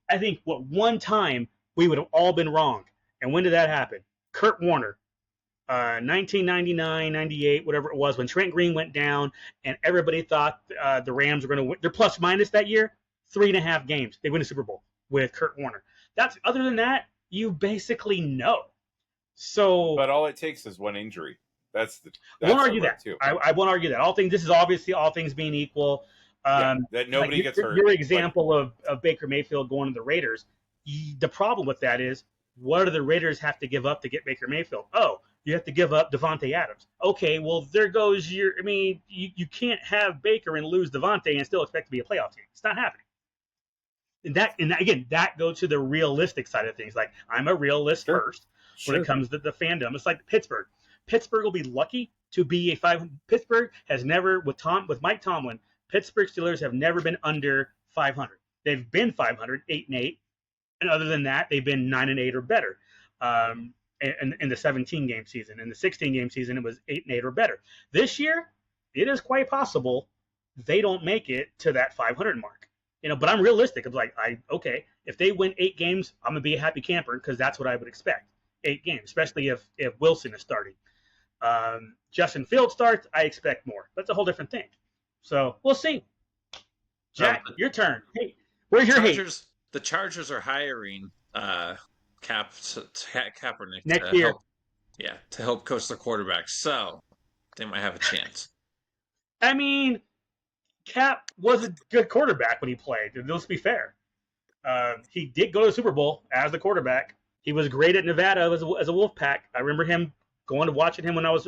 I think one time we would have all been wrong. And when did that happen? Kurt Warner, 1999, 98, whatever it was, when Trent Green went down, and everybody thought the Rams were going to win. Their plus minus that year, 3.5 games. They win the Super Bowl with Kurt Warner. Other than that, you basically know. So, but all it takes is one injury. I won't argue that. Too. I won't argue that. This is obviously all things being equal. That nobody gets hurt. Your example of Baker Mayfield going to the Raiders. The problem with that is, what do the Raiders have to give up to get Baker Mayfield? Oh, you have to give up Devontae Adams. Okay, well, there goes you can't have Baker and lose Devontae and still expect to be a playoff team. It's not happening. And that goes to the realistic side of things. Like, I'm a realist first. When it comes to the fandom, it's like Pittsburgh. Pittsburgh will be lucky to be a 5. Pittsburgh has never, with Mike Tomlin, Pittsburgh Steelers have never been under 500. They've been 500, 8-8, and other than that, they've been 9-8 or better. In the 17-game season, in the 16-game season, it was 8-8 or better. This year, it is quite possible they don't make it to that 500 mark. But I'm realistic. I'm like, okay, if they win 8 games, I'm gonna be a happy camper because that's what I would expect. 8 games, especially if Wilson is starting. Justin Fields starts, I expect more. That's a whole different thing. So we'll see. Jack, The your turn. Hey, where's your hate The Chargers are hiring Kaepernick next to year? help coach the quarterback. So they might have a chance. I mean, Cap was a good quarterback when he played. Let's be fair. He did go to the Super Bowl as the quarterback. He was great at Nevada as a Wolfpack. I remember him watching him when I was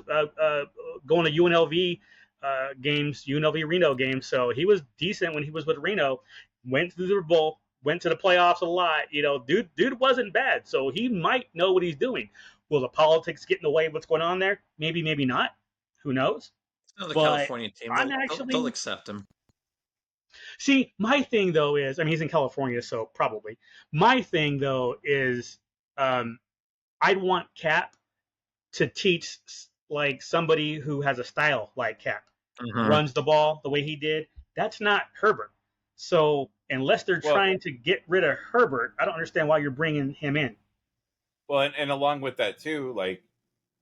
going to UNLV games, UNLV Reno games. So he was decent when he was with Reno. Went to the Super Bowl, went to the playoffs a lot. Dude wasn't bad. So he might know what he's doing. Will the politics get in the way of what's going on there? Maybe, maybe not. Who knows? The But California team, they'll accept him. See, my thing though is, I mean, he's in California, so probably. My thing though is, I'd want Cap to teach like somebody who has a style like Cap, runs the ball the way he did. That's not Herbert. So unless they're trying to get rid of Herbert, I don't understand why you're bringing him in. Well, and along with that too, like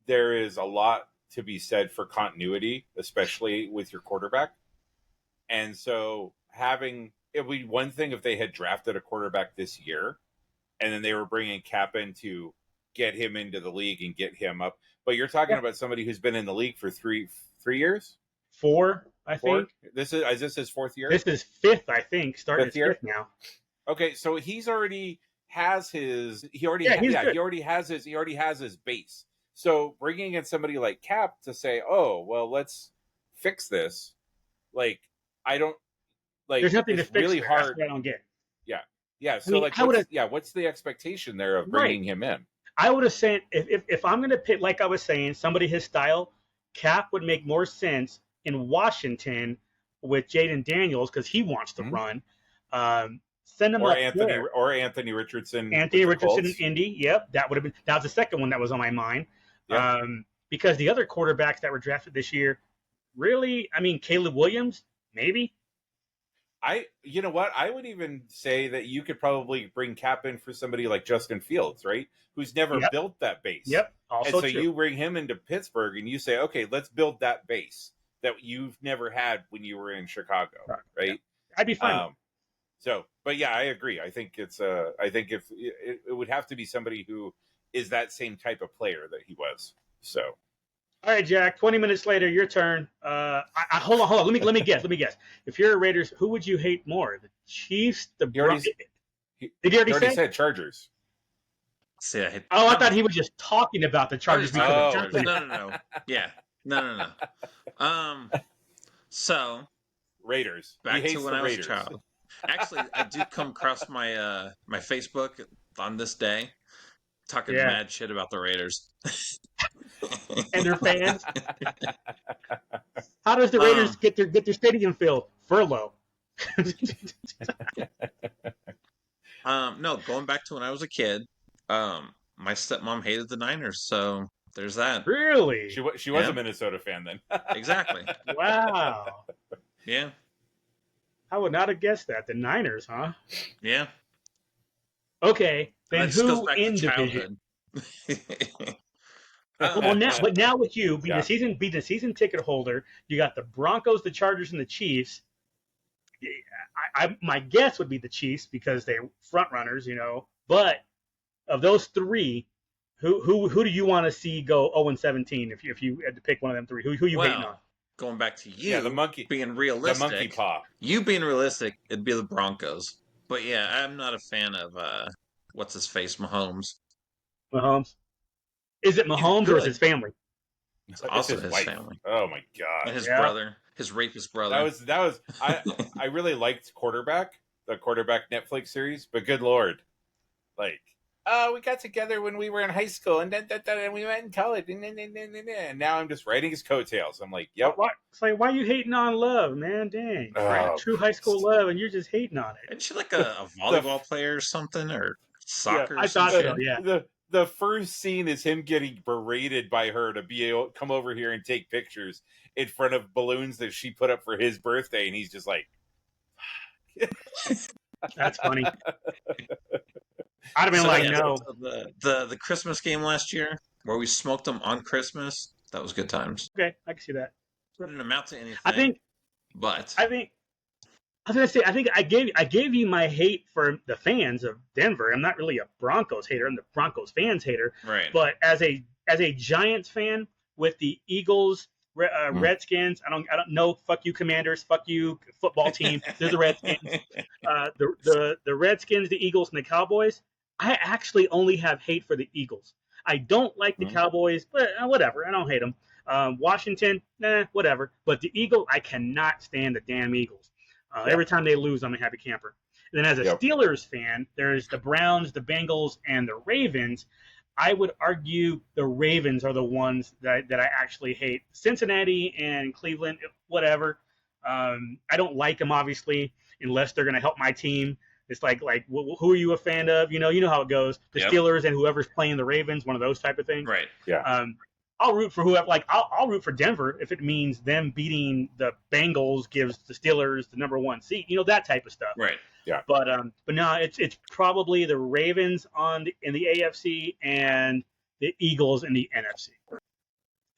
there is a lot to be said for continuity, especially with your quarterback. And so it would be one thing if they had drafted a quarterback this year and then they were bringing Cap in to get him into the league and get him up. But you're talking about somebody who's been in the league for 3 years? 4, I think. Is this his 4th year? This is 5th, I think. Starting his 5th now. Okay, so he already has his base. So bringing in somebody like Cap to say, "Oh, well, let's fix this." Like I don't like. There's nothing to fix. Really there. hard. That's what I don't get. Yeah. So what's the expectation there of bringing him in? I would have said if I'm going to pick, like I was saying, somebody his style, Cap would make more sense in Washington with Jaden Daniels because he wants to run. Send him Anthony Richardson. Anthony Richardson in Indy. Yep, that was the second one that was on my mind. Yeah. Because the other quarterbacks that were drafted this year, really, I mean, Caleb Williams, maybe. You know what? I would even say that you could probably bring Cap in for somebody like Justin Fields, right? Who's never built that base. Yep. Also and so true. You bring him into Pittsburgh and you say, okay, let's build that base that you've never had when you were in Chicago, right? Yeah. I'd be fine. But yeah, I agree. I think I think if it would have to be somebody who is that same type of player that he was. So. All right, Jack. 20 minutes later, your turn. Hold on. Let me guess. If you're a Raiders, who would you hate more? The Chiefs, the Broncos? Did he already say? Said Chargers. See, I thought he was just talking about the Chargers. No. Yeah, no. So Raiders. Back to when I was a child. Actually, I did come across my my Facebook on this day, talking mad shit about the Raiders. And their fans. How does the Raiders get their stadium filled? Furlough. No, going back to when I was a kid, my stepmom hated the Niners, so there's that. Really? She was a Minnesota fan then. Exactly. Wow. Yeah. I would not have guessed that. The Niners, huh? Yeah. Okay. Then who in division? Now with you being the season ticket holder, you got the Broncos, the Chargers, and the Chiefs. My guess would be the Chiefs because they're front runners, But of those three, who do you want to see go 0-17 if you had to pick one of them three? Who you hating on? Going back to you, the monkey being realistic, the monkey paw. You being realistic, it'd be the Broncos. But yeah, I'm not a fan of what's his face, Mahomes. Mahomes. Is it Mahomes or is his family? It's also his family. Oh my god! And his brother, his rapist brother. That was. I really liked the quarterback Netflix series, but good lord, like, we got together when we were in high school, and and we went in college, and now I'm just writing his coattails. I'm like, yep. It's like, why are you hating on Love, man? Dang, true high school love, and you're just hating on it. Isn't she like a volleyball player or something, or soccer? Yeah, I thought so. Yeah. The first scene is him getting berated by her to be able to come over here and take pictures in front of balloons that she put up for his birthday, and he's just like, That's funny. I'd have been like, yeah, no. so the Christmas game last year where we smoked them on Christmas, that was good times. Okay, I can see that. Didn't amount to I anything, think but I think I was gonna say, I think I gave you my hate for the fans of Denver. I'm not really a Broncos hater. I'm the Broncos fans hater. right. But as a Giants fan with the Eagles, Redskins, I don't know. Fuck you, Commanders. Fuck you, football team. They're the Redskins. The Redskins, the Eagles, and the Cowboys. I actually only have hate for the Eagles. I don't like the Cowboys, but whatever. I don't hate them. Washington, whatever. But the Eagles, I cannot stand the damn Eagles. Every time they lose, I'm a happy camper. And then as a Steelers fan, there's the Browns, the Bengals, and the Ravens. I would argue the Ravens are the ones that I actually hate. Cincinnati and Cleveland, whatever. I don't like them, obviously, unless they're going to help my team. It's like who are you a fan of? You know how it goes. The Steelers and whoever's playing the Ravens, one of those type of things. Right. Yeah. I'll root for whoever. Like I'll root for Denver if it means them beating the Bengals gives the Steelers the #1 seat. That type of stuff. Right. Yeah. But no, it's probably the Ravens in the AFC and the Eagles in the NFC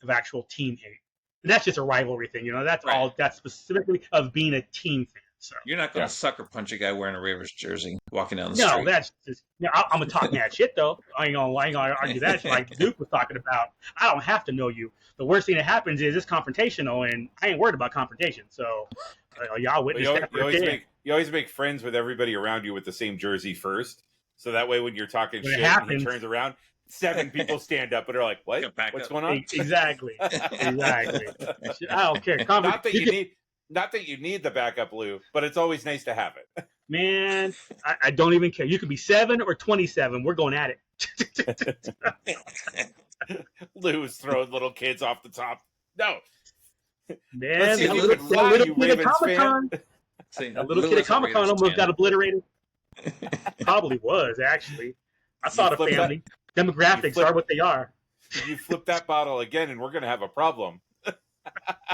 of actual team hate. And that's just a rivalry thing. That's all. That's specifically of being a team fan. So you're not going to sucker punch a guy wearing a Ravens jersey walking down the street. No, that's just. I'm gonna talk that shit though. I ain't gonna argue that shit like Duke was talking about. I don't have to know you. The worst thing that happens is it's confrontational, and I ain't worried about confrontation. So y'all witness that. You always make friends with everybody around you with the same jersey first, so that way when you're talking when shit and he turns around, 7 people stand up and are like, "What? What's going on?" Exactly. I don't care. Not that you need the backup, Lou, but it's always nice to have it. Man, I don't even care. You could be 7 or 27. We're going at it. Lou's throwing little kids off the top. No. Man, that little kid at Comic-Con. That little kid at Comic-Con almost got obliterated. Probably was, actually. I saw the family. Demographics are what they are. You flip that bottle again, and we're going to have a problem.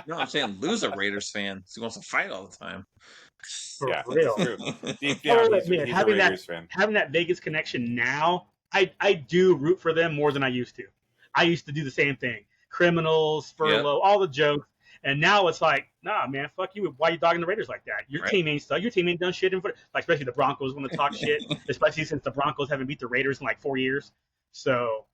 No, I'm saying Lou's a Raiders fan. He wants to fight all the time. For real. Deep down, he's a Raiders fan. Having that Vegas connection now, I do root for them more than I used to. I used to do the same thing. Criminals, furlough, all the jokes. And now it's like, nah, man, fuck you. Why are you dogging the Raiders like that? Your team ain't stuck. Your team ain't done shit in front. Like, especially the Broncos want to talk shit, especially since the Broncos haven't beat the Raiders in like 4 years. So,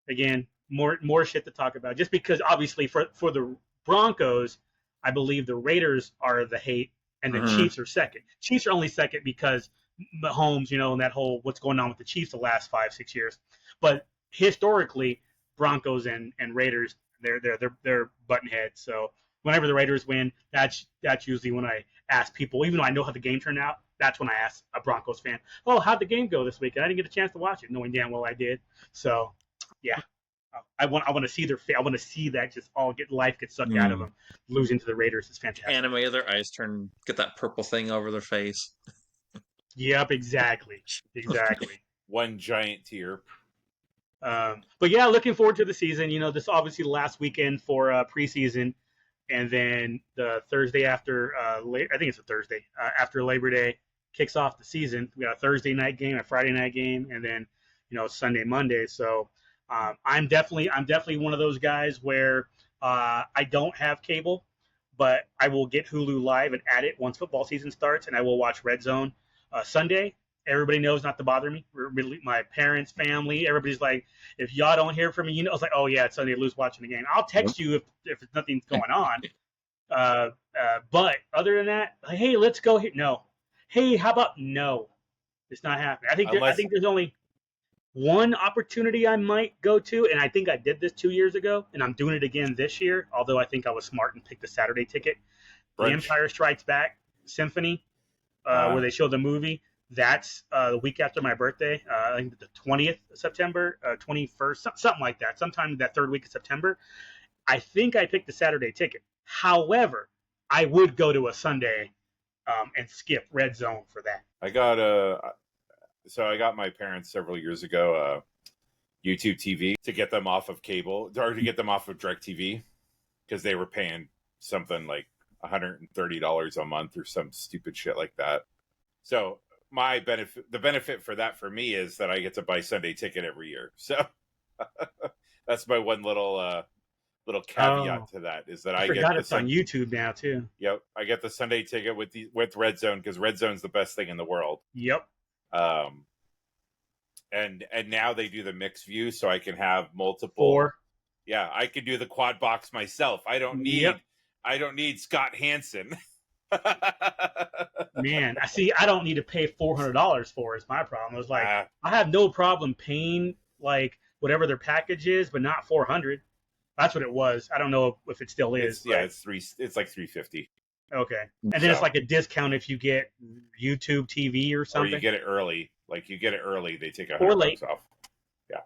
again, more shit to talk about. Just because, obviously, for the Broncos, I believe the Raiders are the hate, and the Chiefs are second. Chiefs are only second because Mahomes, and that whole what's going on with the Chiefs the last 5-6 years. But historically, Broncos and Raiders, they're button heads. So whenever the Raiders win, that's usually when I ask people, even though I know how the game turned out, that's when I ask a Broncos fan, "Oh, how'd the game go this week?" And I didn't get a chance to watch it, knowing damn well I did. So, yeah. I want to see I want to see that just all get sucked out of them. Losing to the Raiders is fantastic. Animate their eyes turn, get that purple thing over their face. Yep, exactly. One giant tear. But yeah, looking forward to the season. This obviously the last weekend for preseason, and then the Thursday after. I think it's a Thursday after Labor Day kicks off the season. We got a Thursday night game, a Friday night game, and then Sunday, Monday. So. I'm definitely one of those guys where I don't have cable, but I will get Hulu Live and add it once football season starts, and I will watch Red Zone Sunday. Everybody knows not to bother me. My parents, family, everybody's like, if y'all don't hear from me, I was like, oh yeah, it's Sunday. Lou's watching the game. I'll text you if nothing's going on. But other than that, like, hey, let's go here. No. Hey, how about no? It's not happening. I think there's only one opportunity I might go to, and I think I did this 2 years ago, and I'm doing it again this year, although I think I was smart and picked the Saturday ticket. The Empire Strikes Back Symphony, where they show the movie. That's the week after my birthday, I think the 20th of September, 21st, something like that, sometime that third week of September. I think I picked the Saturday ticket. However, I would go to a Sunday and skip Red Zone for that. So I got my parents several years ago YouTube TV to get them off of cable, or to get them off of DirecTV, because they were paying something like $130 a month or some stupid shit like that. So the benefit for that for me is that I get to buy Sunday ticket every year. So that's my one little caveat Oh, to that is that I I get forgot the it's on YouTube now too. Yep, I get the Sunday ticket with Red Zone because Red Zone's the best thing in the world. Yep. Um, and now they do the mixed view, so I can have multiple. 4. Yeah, I can do the quad box myself. I don't Yep. need Scott Hansen. Man, I see. I don't need to pay $400 for it. It's my problem. It's like I have no problem paying like whatever their package is, but not 400. That's what it was. I don't know if it still is. It's like 350. Okay, and then it's like a discount if you get YouTube TV or Or something. you get it early. Like you get it early, they take Or $100 off. Yeah.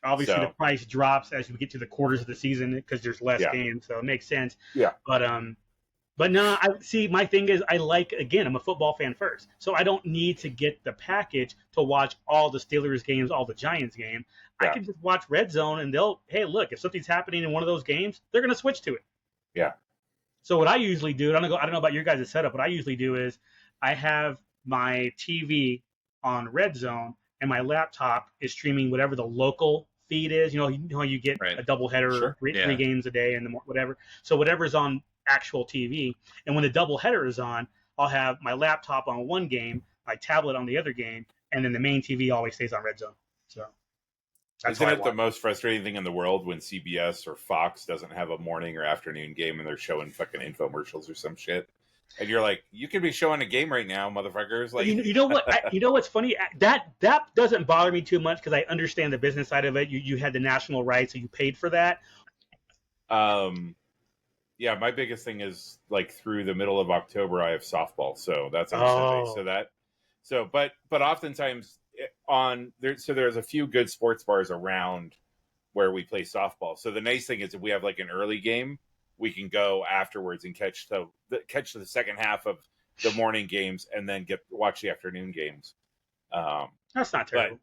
Obviously, So- the price drops as we get to the quarters of the season because there's less Yeah. games, so it makes sense. Yeah. But no, I see. My thing is, I'm a football fan first, so I don't need to get the package to watch all the Steelers games, all the Giants games. I Yeah. can just watch Red Zone, and hey, look, if something's happening in one of those games, they're going to switch to it. Yeah. So what I usually do, I don't know about your guys' setup. What I usually do is I have my TV on Red Zone, and my laptop is streaming whatever the local feed is. You know how you get Right. a doubleheader, Sure. three games a day, and whatever. So whatever's on actual TV, and when the doubleheader is on, I'll have my laptop on one game, my tablet on the other game, and then the main TV always stays on Red Zone. So that's Isn't how I it the watch. most frustrating thing in the world when CBS or Fox doesn't have a morning or afternoon game and they're showing fucking infomercials or some shit? And you're like, you could be showing a game right now, motherfuckers. Like, You know what? You know what's funny? That doesn't bother me too much because I understand the business side of it. You had the national rights, so you paid for that. Yeah, my biggest thing is like through the middle of October, I have softball, so that's on Sunday. But oftentimes there's a few good sports bars around where we play softball. So the nice thing is if we have like an early game, we can go afterwards and catch the second half of the morning games and then watch the afternoon games. That's not terrible.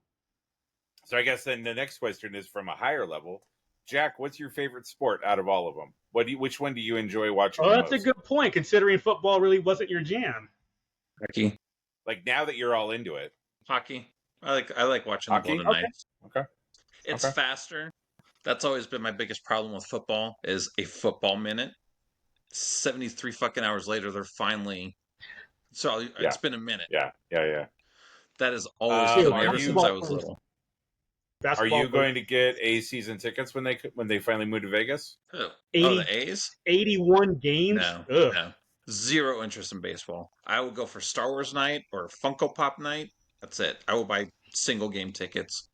So I guess then the next question is from a higher level. Jack, what's your favorite sport out of all of them? Which one do you enjoy watching? Oh, that's a good point, considering football really wasn't your jam. Hockey. Like now that you're all into it. Hockey. I like watching Hockey? the Golden Knights. Okay. It's faster. That's always been my biggest problem with football is a football minute. 73 fucking hours later, they're finally. So it's been a minute. Yeah. That has always been are ever you- since I was little. Are you going to get A season tickets when they finally move to Vegas? Oh, 80 the A's? 81 games? No. Zero interest in baseball. I would go for Star Wars night or Funko Pop night. That's it. I will buy single game tickets.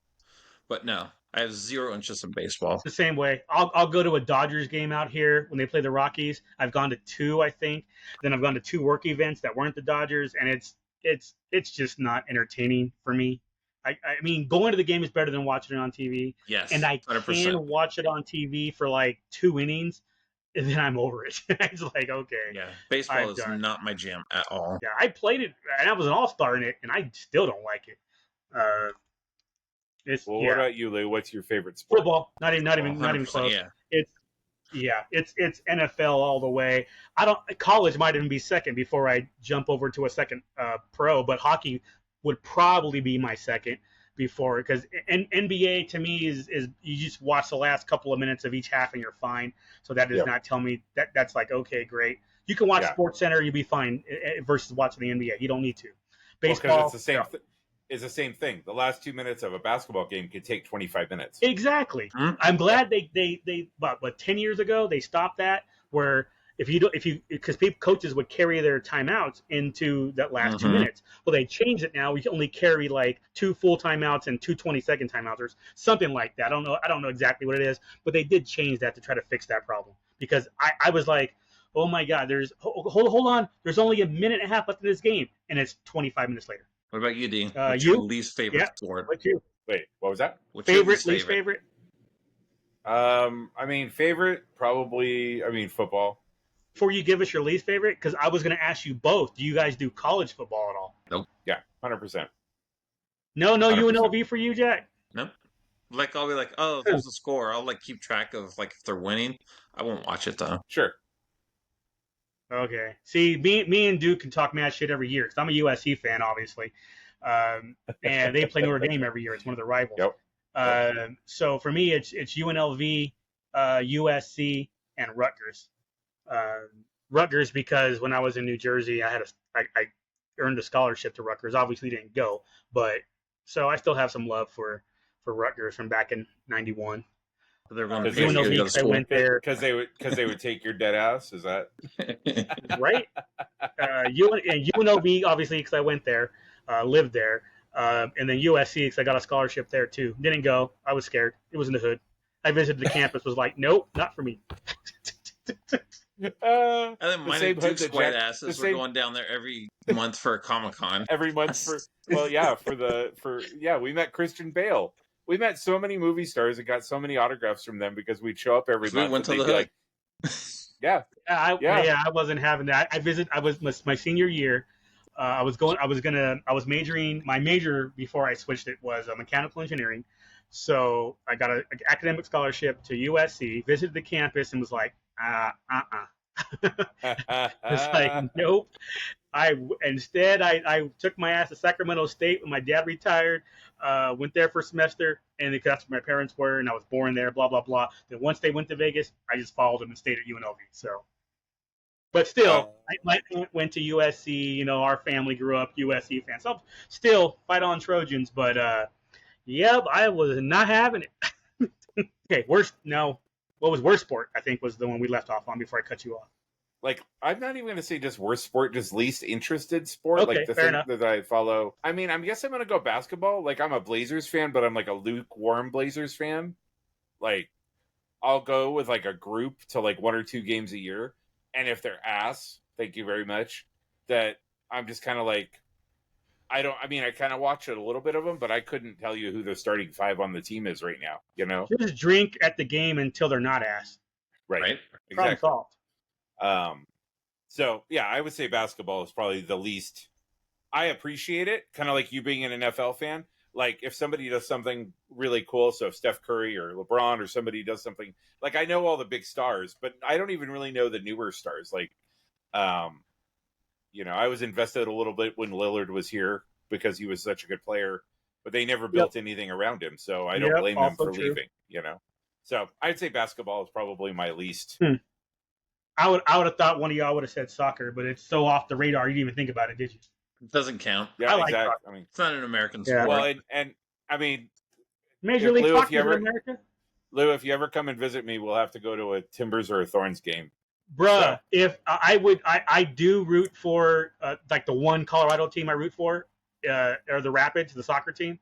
But no, I have zero interest in baseball. The same way. I'll go to a Dodgers game out here when they play the Rockies. I've gone to 2, I think. Then I've gone to 2 work events that weren't the Dodgers, and it's just not entertaining for me. I mean, going to the game is better than watching it on TV. Yes, And I 100%. can watch it on TV for like 2 innings, and then I'm over it. It's like, okay. Yeah, baseball is not my jam at all. Yeah, I played it, and I was an all-star in it, and I still don't like it. What about you, Lou? What's your favorite sport? Football. Not even close. Yeah. It's NFL all the way. College might even be second before I jump over to a second pro, but hockey would probably be my second before, because NBA to me is you just watch the last couple of minutes of each half and you're fine. So that does not tell me that's like, okay, great. You can watch Sports Center, you'll be fine versus watching the NBA. You don't need to. Baseball, it's the same. It's the same thing. The last 2 minutes of a basketball game could take 25 minutes. Exactly. Mm-hmm. I'm glad they but 10 years ago they stopped that, where because coaches would carry their timeouts into that last 2 minutes. Well, they changed it now. We can only carry like 2 full timeouts and 2 20-second timeouts or something like that. I don't know exactly what it is, but they did change that to try to fix that problem, because I was like, oh my God, hold on. There's only a minute and a half left in this game, and it's 25 minutes later. What about you, Dean? What's your least favorite sport? What's you? Wait, what was that? Least favorite? Favorite, probably, football. Before you give us your least favorite, because I was going to ask you both, do you guys do college football at all? Nope. Yeah, 100%. No 100%. UNLV for you, Jack? Nope. Like, I'll be like, oh, there's the score. I'll like keep track of like if they're winning. I won't watch it though. Sure. Okay. See, me and Duke can talk mad shit every year because I'm a USC fan, obviously, and they play Notre Dame every year. It's one of their rivals. Yep. So for me, it's UNLV, USC, and Rutgers. Rutgers because when I was in New Jersey, I earned a scholarship to Rutgers. Obviously, didn't go, but so I still have some love for Rutgers from back in '91. They're going to Because pay you to go to I school. went there because they would take your dead ass. Is that right? And UNLV obviously because I went there, lived there, and then USC because I got a scholarship there too. Didn't go. I was scared. It was in the hood. I visited the campus. Was like, nope, not for me. And then mine and Duke's white asses were going down there every month for a Comic-Con. Every month for we met Christian Bale. We met so many movie stars and got so many autographs from them because we'd show up every month. We went to the hood. I wasn't having that. I was my senior year. I was majoring. My major before I switched it was mechanical engineering. So I got an academic scholarship to USC. Visited the campus and was like, It's like, nope. Instead I took my ass to Sacramento State when my dad retired. Went there for a semester, and that's where my parents were, and I was born there. Blah blah blah. Then once they went to Vegas, I just followed them and stayed at UNLV. So, but still, my aunt went to USC. You know, our family grew up USC fans. So still fight on Trojans, but yep, I was not having it. Okay, what was worst sport? I think was the one we left off on before I cut you off. Like, I'm not even going to say just worst sport, just least interested sport. Okay, like the fair thing enough. that I follow. I mean, I guess I'm going to go basketball. Like, I'm a Blazers fan, but I'm like a lukewarm Blazers fan. Like, I'll go with like a group to like 1 or 2 games a year. And if they're ass, thank you very much, that I'm just kind of like, I kind of watch it a little bit of them, but I couldn't tell you who the starting 5 on the team is right now, you know? Just drink at the game until they're not ass. Right. Problem Exactly. solved. So yeah, I would say basketball is probably the least. I appreciate it, kind of like you being an NFL fan. Like if somebody does something really cool, so if Steph Curry or LeBron or somebody does something, like I know all the big stars, but I don't even really know the newer stars. Like, I was invested a little bit when Lillard was here because he was such a good player, but they never built anything around him. So I don't blame them for leaving, So I'd say basketball is probably my least. I would have thought one of y'all would have said soccer, but it's so off the radar you didn't even think about it, did you? It doesn't count. Yeah, I like exactly. soccer. I mean, it's not an American sport. Well, and I mean, Major League Soccer in America. Lou, if you ever come and visit me, we'll have to go to a Timbers or a Thorns game. Bruh, so. If I do root for like the one Colorado team I root for, or the Rapids, the soccer team.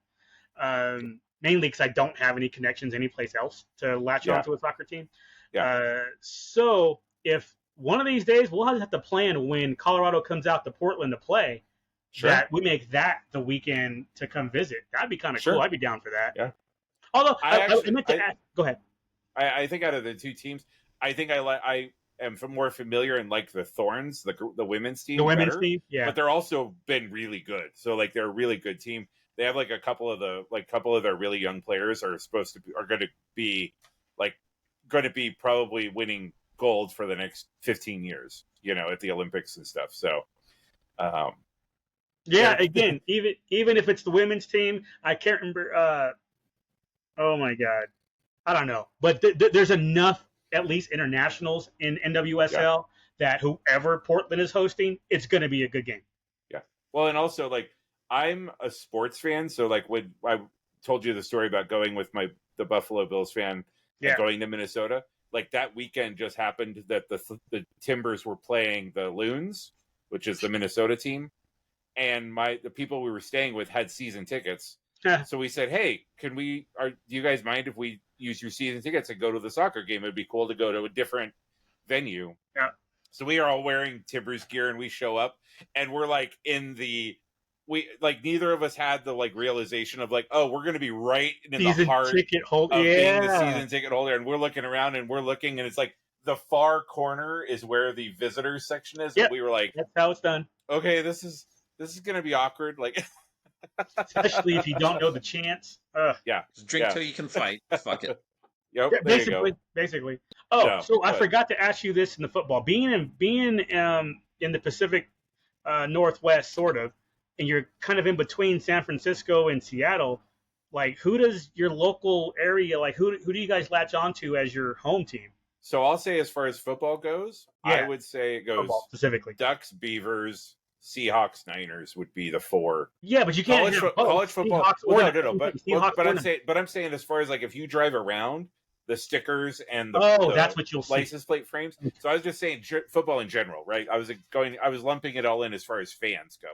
Mainly because I don't have any connections anyplace else to latch on to a soccer team. Yeah. So if one of these days we'll have to plan when Colorado comes out to Portland to play, that we make that the weekend to come visit. That'd be kind of cool. I'd be down for that. Yeah. Although I meant to ask. Go ahead. I think out of the 2 teams, I think I am more familiar and like the Thorns, the women's team. The women's team, yeah. But they're also been really good. So like they're a really good team. They have like a couple of their really young players are going to be probably winning gold for the next 15 years, at the Olympics and stuff. So, again, even if it's the women's team, I can't remember. Oh my God, I don't know, but there's enough at least internationals in NWSL that whoever Portland is hosting, it's going to be a good game. Yeah. Well, and also like I'm a sports fan, so like when I told you the story about going with the Buffalo Bills fan and going to Minnesota, like that weekend just happened that the Timbers were playing the Loons, which is the Minnesota team, and the people we were staying with had season tickets. So we said, hey, do you guys mind if we use your season tickets and go to the soccer game? It'd be cool to go to a different venue. Yeah. So we are all wearing Timbers gear and we show up and we're like neither of us had the like realization of like, oh, we're going to be right in the heart of being the season ticket holder. And we're looking around and and it's like the far corner is where the visitors section is. Yep. And we were like, that's how it's done. Okay, this is going to be awkward. Like, especially if you don't know the chants. Yeah. Just drink till you can fight. Fuck it. Yep, Yeah, there you go. basically. Oh, No, so I but forgot to ask you this in the football. Being in the Pacific Northwest, sort of, and you're kind of in between San Francisco and Seattle. Like, who does your local area like? Who do you guys latch onto as your home team? so I'll say as far as football goes, I Yeah, would say it football goes specifically. Ducks, Beavers, Seahawks, Niners would be the four. Yeah, but you can't have both College football. Seahawks Well, or no. Seahawks or I'm saying as far as like if you drive around the stickers and Oh, the that's what you'll see. license plate frames. So I was just saying football in general, right? I was lumping it all in as far as fans go.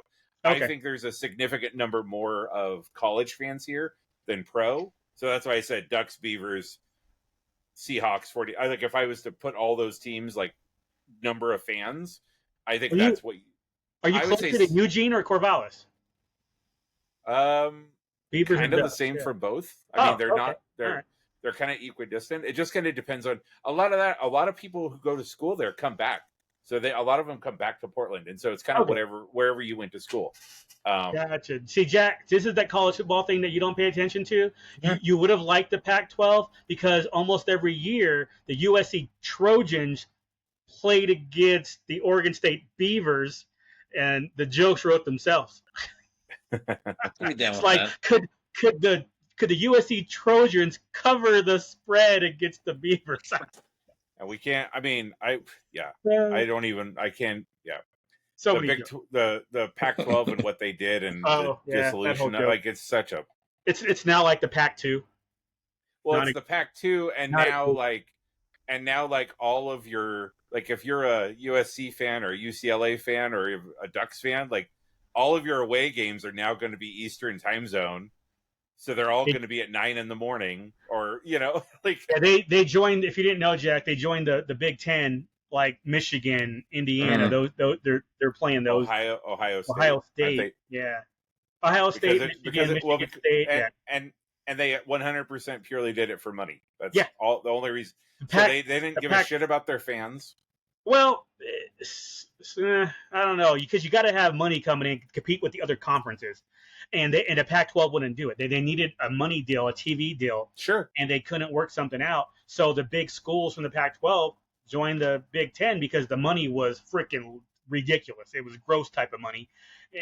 I Okay. think there's a significant number more of college fans here than pro. So that's why I said Ducks, Beavers, Seahawks, 40. I think if I was to put all those teams like number of fans, I think that's what Are you I would closer say. to Eugene or Corvallis? Beavers Kind or of the Ducks? same Yeah. for both. I mean, they're okay. not All right. they're kind of equidistant. It just kind of depends on a lot of that. A lot of people who go to school there come back, so a lot of them come back to Portland, and so it's kind of wherever you went to school. Gotcha. See, Jack, this is that college football thing that you don't pay attention to. You would have liked the Pac-12 because almost every year the USC Trojans played against the Oregon State Beavers, and the jokes wrote themselves. It's like could the USC Trojans cover the spread against the Beavers? And we can't. I mean, I don't even. I can't. Yeah. So the Pac-12 and what they did and the dissolution. Like it's such a. It's now like the Pac-2. Well, it's the Pac-2, and now like all of your like if you're a USC fan or a UCLA fan or a Ducks fan, like all of your away games are now going to be Eastern time zone. So they're all going to be at 9 a.m, or like they joined. If you didn't know, Jack, they joined the Big Ten, like Michigan, Indiana. Those they're playing those. Ohio State. Ohio State. Yeah. Ohio State, Michigan State. And they 100% purely did it for money. That's the only reason. So they didn't give a shit about their fans. Well, I don't know, because you got to have money coming in to compete with the other conferences, and the Pac-12 wouldn't do it. They needed a money deal, a TV deal, sure, and they couldn't work something out. So the big schools from the Pac-12 joined the Big Ten because the money was freaking ridiculous. It was gross type of money,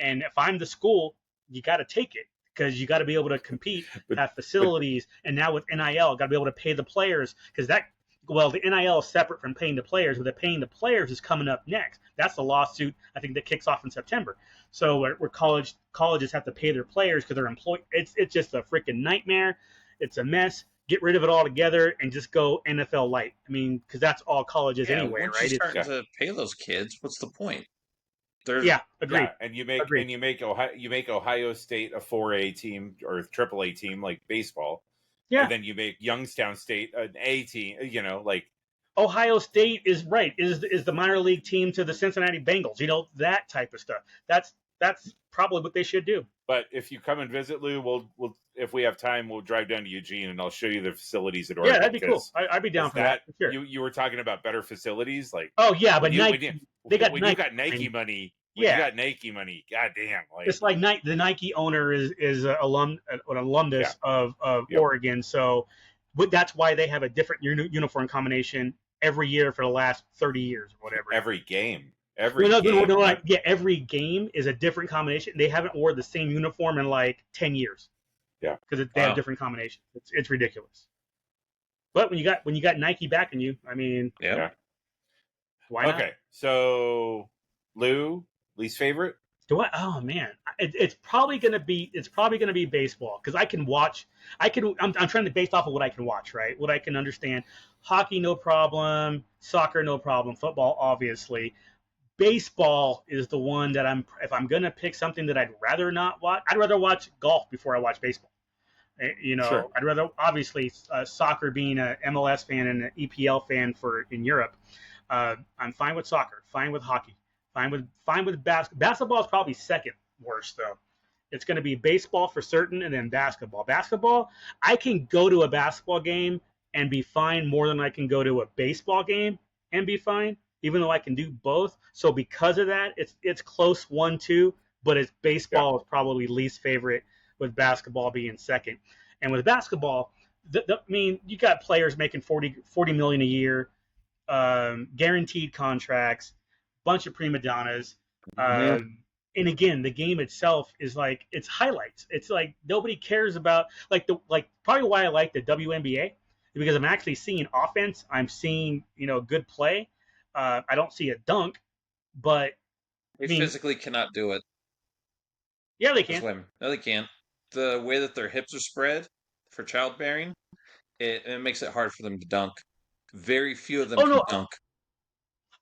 and if I'm the school, you got to take it because you got to be able to compete, have facilities, and now with NIL, got to be able to pay the players because the NIL is separate from paying the players, but the paying the players is coming up next. That's the lawsuit, I think, that kicks off in September. So where colleges have to pay their players because they're employed. It's just a freaking nightmare. It's a mess. Get rid of it all together and just go NFL light. I mean, because that's all college is anyway, once right? You start to pay those kids. What's the point? Agreed. Yeah, and you make Ohio State a 4A team or AAA team like baseball. Yeah. And then you make Youngstown State an A team, like Ohio State is the minor league team to the Cincinnati Bengals, that type of stuff. That's probably what they should do. But if you come and visit, Lou, we'll if we have time, we'll drive down to Eugene and I'll show you the facilities at Oregon. Yeah, that'd be cool. I'd be down for that. Sure. You were talking about better facilities, like but Nike, you got Nike money. You got Nike money. God damn! It's like the Nike owner is an alumnus of Oregon, so that's why they have a different uniform combination every year for the last 30 years or whatever. Every game. Every game is a different combination. They haven't worn the same uniform in like 10 years. Yeah, because they have different combinations. It's ridiculous. But when you got Nike backing you, I mean, why not? Okay, so Lou. Least favorite? Oh man, it's probably gonna be baseball because I can watch. I'm trying to base off of what I can watch, right? What I can understand. Hockey, no problem. Soccer, no problem. Football, obviously. Baseball is the one that if I'm gonna pick something that I'd rather not watch. I'd rather watch golf before I watch baseball. Sure. I'd rather obviously soccer being an MLS fan and an EPL fan in Europe. I'm fine with soccer. Fine with hockey. Fine with basketball. Basketball is probably second worst though. It's going to be baseball for certain, and then basketball. Basketball, I can go to a basketball game and be fine more than I can go to a baseball game and be fine, even though I can do both. So because of that, it's close 1-2, but it's baseball is probably least favorite, with basketball being second. And with basketball, I mean, you got players making 40 million a year, guaranteed contracts, bunch of prima donnas. Mhm. And again, the game itself is like it's highlights. It's like nobody cares about like probably why I like the WNBA because I'm actually seeing offense. I'm seeing good play. I don't see a dunk, but They I mean, physically cannot do it yeah, they as can. women. No, they can't. The way that their hips are spread for childbearing, it makes it hard for them to dunk. Very few of them Oh can no, dunk.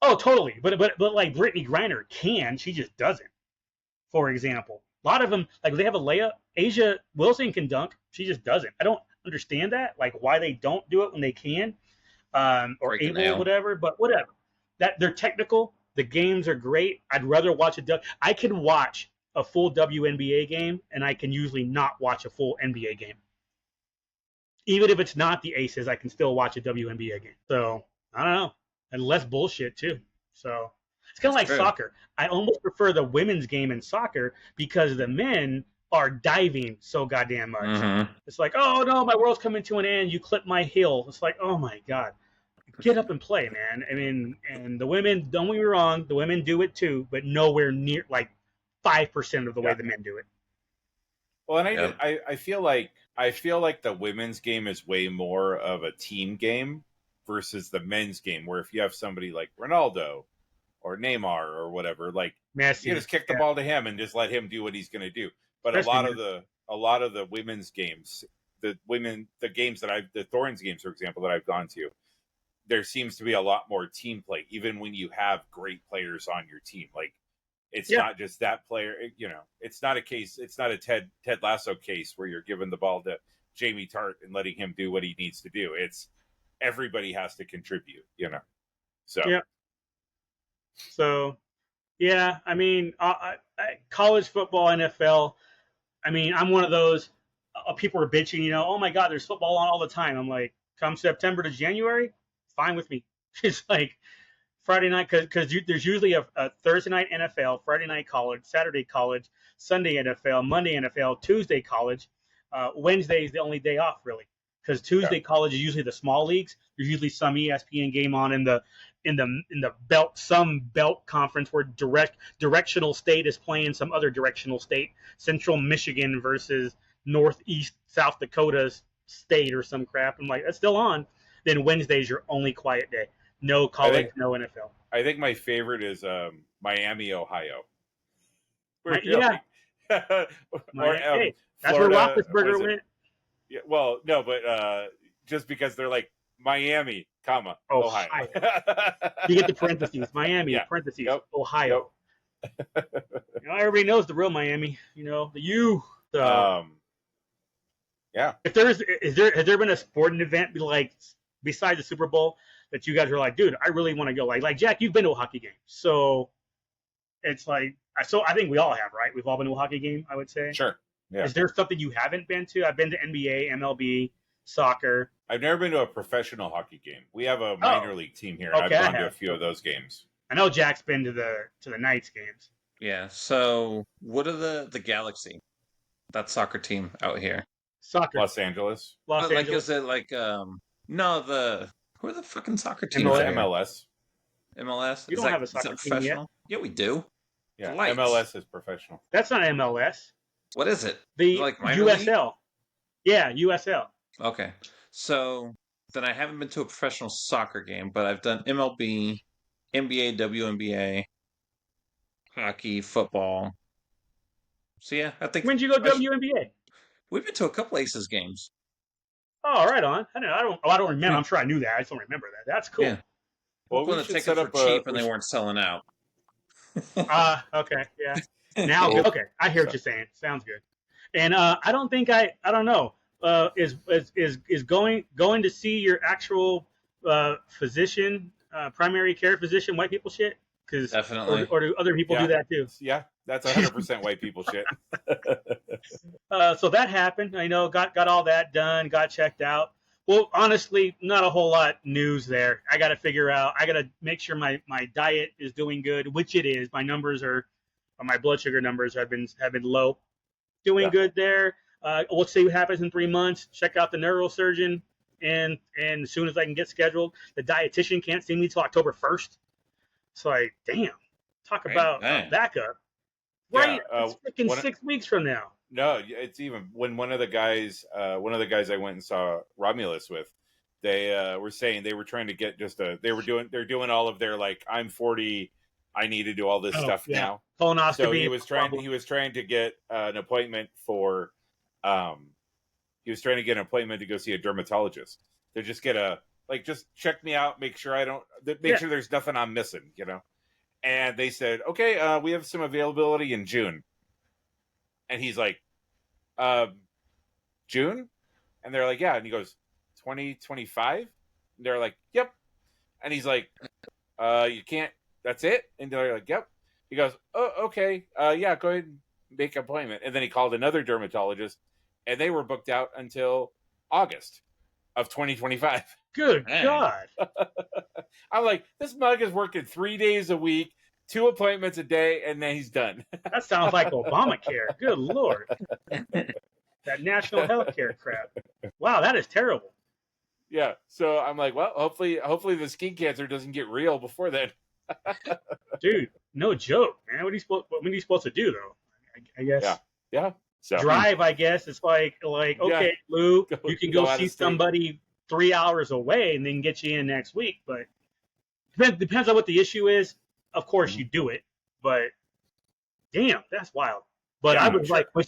oh totally. But like Brittany Griner can, she just doesn't. For example, a lot of them like they have a layup. Asia Wilson can dunk, she just doesn't. I don't understand that, like why they don't do it when they can, or Break a able, nail. whatever. But whatever. That they're technical. The games are great. I'd rather watch I can watch a full WNBA game, and I can usually not watch a full NBA game. Even if it's not the Aces, I can still watch a WNBA game. So I don't know, and less bullshit too. So it's kind of That's like true. soccer. I almost prefer the women's game in soccer because the men are diving so goddamn much. Mm-hmm. It's like, oh no, my world's coming to an end. You clip my heel. It's like, oh my god, get up and play, man. I mean, and the women, don't get me wrong, the women do it too, but nowhere near like 5% of the way Yeah. the men do it. Well, and Yep. I feel like the women's game is way more of a team game versus the men's game, where if you have somebody like Ronaldo or Neymar or whatever, like Messi, you just kick the yeah, ball to him and just let him do what he's going to do. But especially a lot of the women's games, the games the Thorns games, for example, that I've gone to, there seems to be a lot more team play, even when you have great players on your team. Like it's yeah, not just that player, it's not a case, it's not a Ted Lasso case where you're giving the ball to Jamie Tart and letting him do what he needs to do. It's everybody has to contribute. So yeah. So yeah, I mean, college football, NFL. I mean, I'm one of those people are bitching, oh my God, there's football on all the time. I'm like, come September to January, fine with me. It's like Friday night, because there's usually a Thursday night NFL, Friday night college, Saturday college, Sunday NFL, Monday NFL, Tuesday college. Wednesday is the only day off, really, because yeah, Tuesday college is usually the small leagues. There's usually some ESPN game on in the belt conference where directional state is playing some other directional state, Central Michigan versus Northeast South Dakota state or some crap. I'm like, that's still on. Then Wednesday's your only quiet day. No I college, think no NFL. I think my favorite is Miami, Ohio, where you're Yeah, like, or hey, that's where Florida. Roethlisberger Was it? went. Yeah, well, no, but just because they're like Miami, comma Ohio. Ohio. You get the parentheses. Miami, Yeah. parentheses, Yep. Ohio. Everybody knows the real Miami. The U. So Yeah. if has there been a sporting event like besides the Super Bowl that you guys are like, dude, I really want to go? Like Jack, you've been to a hockey game, so it's like, so I think we all have, right? We've all been to a hockey game, I would say. Sure. Yeah. Is there something you haven't been to? I've been to NBA, MLB, soccer. I've never been to a professional hockey game. We have a minor league team here, and Okay, I've gone to a few of those games. I know Jack's been to the Knights games. Yeah. So, what are the Galaxy? That soccer team out here. Soccer. Los Angeles. Los Like, Angeles. is it like no who are the fucking soccer teams? MLS. there? MLS. MLS. We Is don't that, have a is that soccer team yet. professional? Yeah, we do. Yeah. Lights. MLS is professional. That's not MLS. What is it? The Like minor league? USL. Yeah, USL. Okay. So then I haven't been to a professional soccer game, but I've done MLB, NBA, WNBA, hockey, football. So yeah, I think When did you go WNBA? we've been to a couple Aces games. Oh, right on. I don't remember. Yeah. I'm sure I knew that. I just don't remember that. That's cool. Yeah. Well, When we the should tickets set were up cheap and they weren't selling out. Okay, yeah. Now, Well, okay, I hear what you're saying. Sounds good. And I don't think I don't know. Is going to see your actual physician, primary care physician, white people shit? Because Definitely. or do other people do that too? Yeah, that's 100% white people shit. So that happened. I know, got all that done, got checked out. Well, honestly, not a whole lot news there. I got to figure out. I got to make sure my diet is doing good, which it is. My numbers my blood sugar numbers have been low. Doing Yeah. good there. Let's see what happens in 3 months. Check out the neurosurgeon, and as soon as I can get scheduled, the dietitian can't see me till October 1st. It's like, damn, talk Right? about a Dang. backup. Yeah, Right, it's freaking 6 weeks from now. No, it's even when one of the guys I went and saw Romulus with, they were saying they were trying to get they're doing all of their like, I'm 40, I need to do all this Oh, stuff yeah. now. Colonoscopy. So he was trying to get an appointment for he was trying to get an appointment to go see a dermatologist to just get just check me out, make sure sure there's nothing I'm missing, And they said, okay, we have some availability in June. And he's like, June? And they're like, yeah. And he goes, 2025? And they're like, yep. And he's like, you can't, that's it? And they're like, yep. He goes, oh, okay. Yeah, go ahead and make an appointment. And then he called another dermatologist, and they were booked out until August of 2025. Good God. I'm like, this mug is working 3 days a week, 2 appointments a day, and then he's done. That sounds like Obamacare. Good Lord. That national health care crap. Wow, that is terrible. Yeah. So I'm like, well, hopefully the skin cancer doesn't get real before then. Dude, no joke, man. What are you supposed to do, though? I guess. Yeah. So drive, I guess. It's like okay, Yeah. Lou, you can go out see of state. somebody 3 hours away and then get you in next week. But depends on what the issue is. Of course, you do it. But damn, that's wild. But Yeah, I was like, when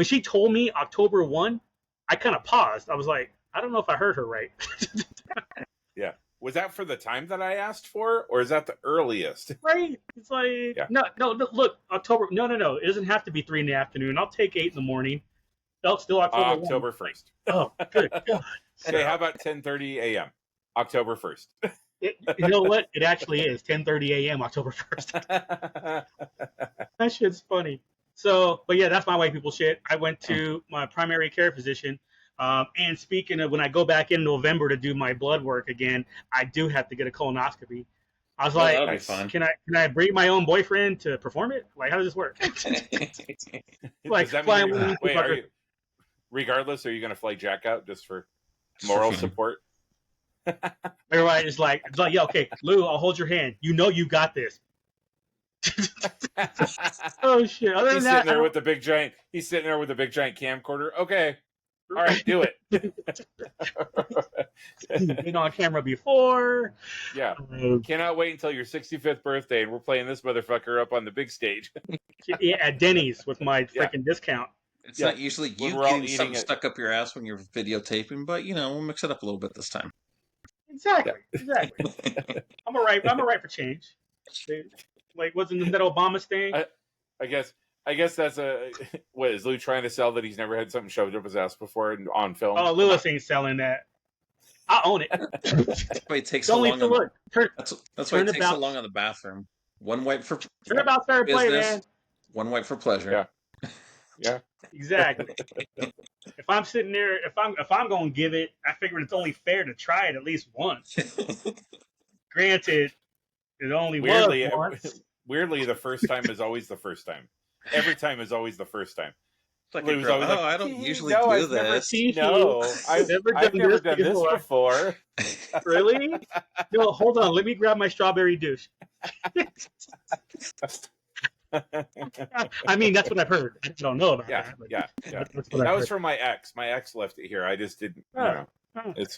she told me October 1, I kind of paused. I was like, I don't know if I heard her right. Yeah. Was that for the time that I asked for, or is that the earliest? Right? It's like, no, look, October, no. It doesn't have to be 3 in the afternoon. I'll take 8 in the morning. That's still October 1st. Oh, good God. Okay, how about 10:30 a.m. October 1st? You know what? It actually is 10:30 a.m. October 1st. That shit's funny. So, but yeah, that's my white people shit. I went to my primary care physician. And speaking of, when I go back in November to do my blood work again, I do have to get a colonoscopy. I was like, that'll be fun. can I bring my own boyfriend to perform it? Like, how does this work? Like, Does that flying mean with me. regardless, are you going to fly Jack out just for moral support? Everybody is like, yeah, okay, Lou, I'll hold your hand. You know you got this. Oh shit! Other He's than that, sitting there with the big giant. He's sitting there with a big giant camcorder. Okay, all right, do it. Been on camera before. Yeah, cannot wait until your 65th birthday, and we're playing this motherfucker up on the big stage. Yeah, at Denny's with my freaking discount. It's not usually you getting something stuck up your ass when you're videotaping, but we'll mix it up a little bit this time. Exactly. I'm alright for change. Like, wasn't that Obama's thing? I guess that's what is Lou trying to sell, that he's never had something shoved up his ass before and on film? Oh, Lewis ain't selling that. I own it. That's why it takes so long. That's why it takes so long in the bathroom. One wipe for turnabout's fair play, man. One wipe for pleasure. Yeah. Exactly. If I'm sitting there, if I'm gonna give it, I figure it's only fair to try it at least once. Granted, it only was once. Weirdly, the first time is always the first time. Every time is always the first time. It's like I don't usually do this. I've never done this before. Really? No, hold on. Let me grab my strawberry douche. I mean, that's what I've heard. I don't know about that. Yeah. That was from my ex. My ex left it here. I just didn't. It's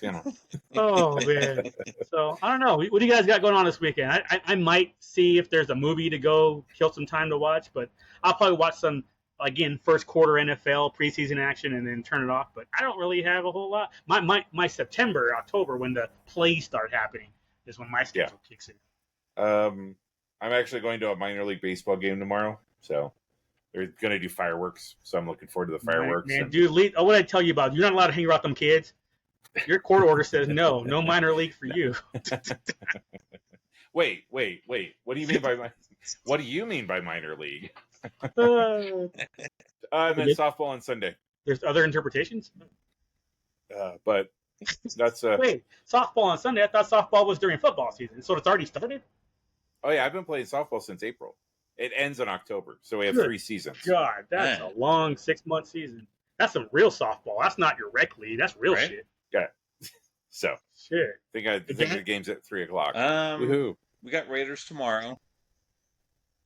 Oh man. So I don't know. What do you guys got going on this weekend? I might see if there's a movie to go kill some time to watch, but I'll probably watch some, again, first quarter NFL preseason action and then turn it off. But I don't really have a whole lot. My September, October, when the plays start happening, is when my schedule kicks in. I'm actually going to a minor league baseball game tomorrow, so they're going to do fireworks. So I'm looking forward to the fireworks. Man, dude, what did I tell you about? You're not allowed to hang around them kids. Your court order says no minor league for you. Wait. What do you mean by minor league? And then softball on Sunday. There's other interpretations? But that's wait, softball on Sunday? I thought softball was during football season, so it's already started? Oh yeah, I've been playing softball since April. It ends in October, so we have Good 3 seasons. God, that's Man. a long 6-month season. That's some real softball. That's not your rec league. That's real Right? shit. Yeah. So Shit. I think the game's at 3:00. Woohoo! We got Raiders tomorrow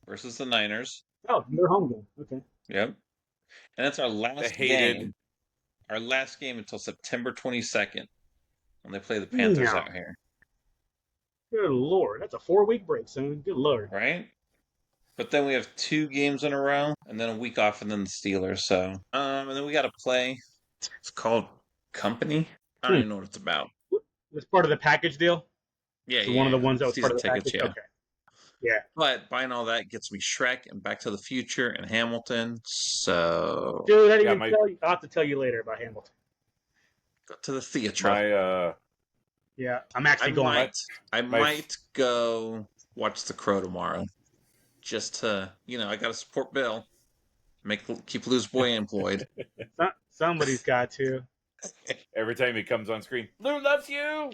versus the Niners. Oh, they're home game. Okay. Yep. And that's our The last hated. game. Our last game until September 22nd when they play the Panthers Yeah. out here. Good Lord. That's a 4-week break, son. Good Lord. Right? But then we have 2 games in a row, and then a week off, and then the Steelers. So, and then we got to play. It's called Company. I don't even know what it's about. Was part of the package deal? Yeah, So yeah. one of the ones that was Season part of the tickets, package? yeah. Okay. Yeah. But buying all that gets me Shrek and Back to the Future and Hamilton. So, Dude, I didn't even tell you. I'll have to tell you later about Hamilton. go to the theater. Yeah, I'm actually going. I might go watch The Crow tomorrow. Just to, I got to support Bill. Keep Lou's boy employed. Somebody's got to. Every time he comes on screen, Lou loves you.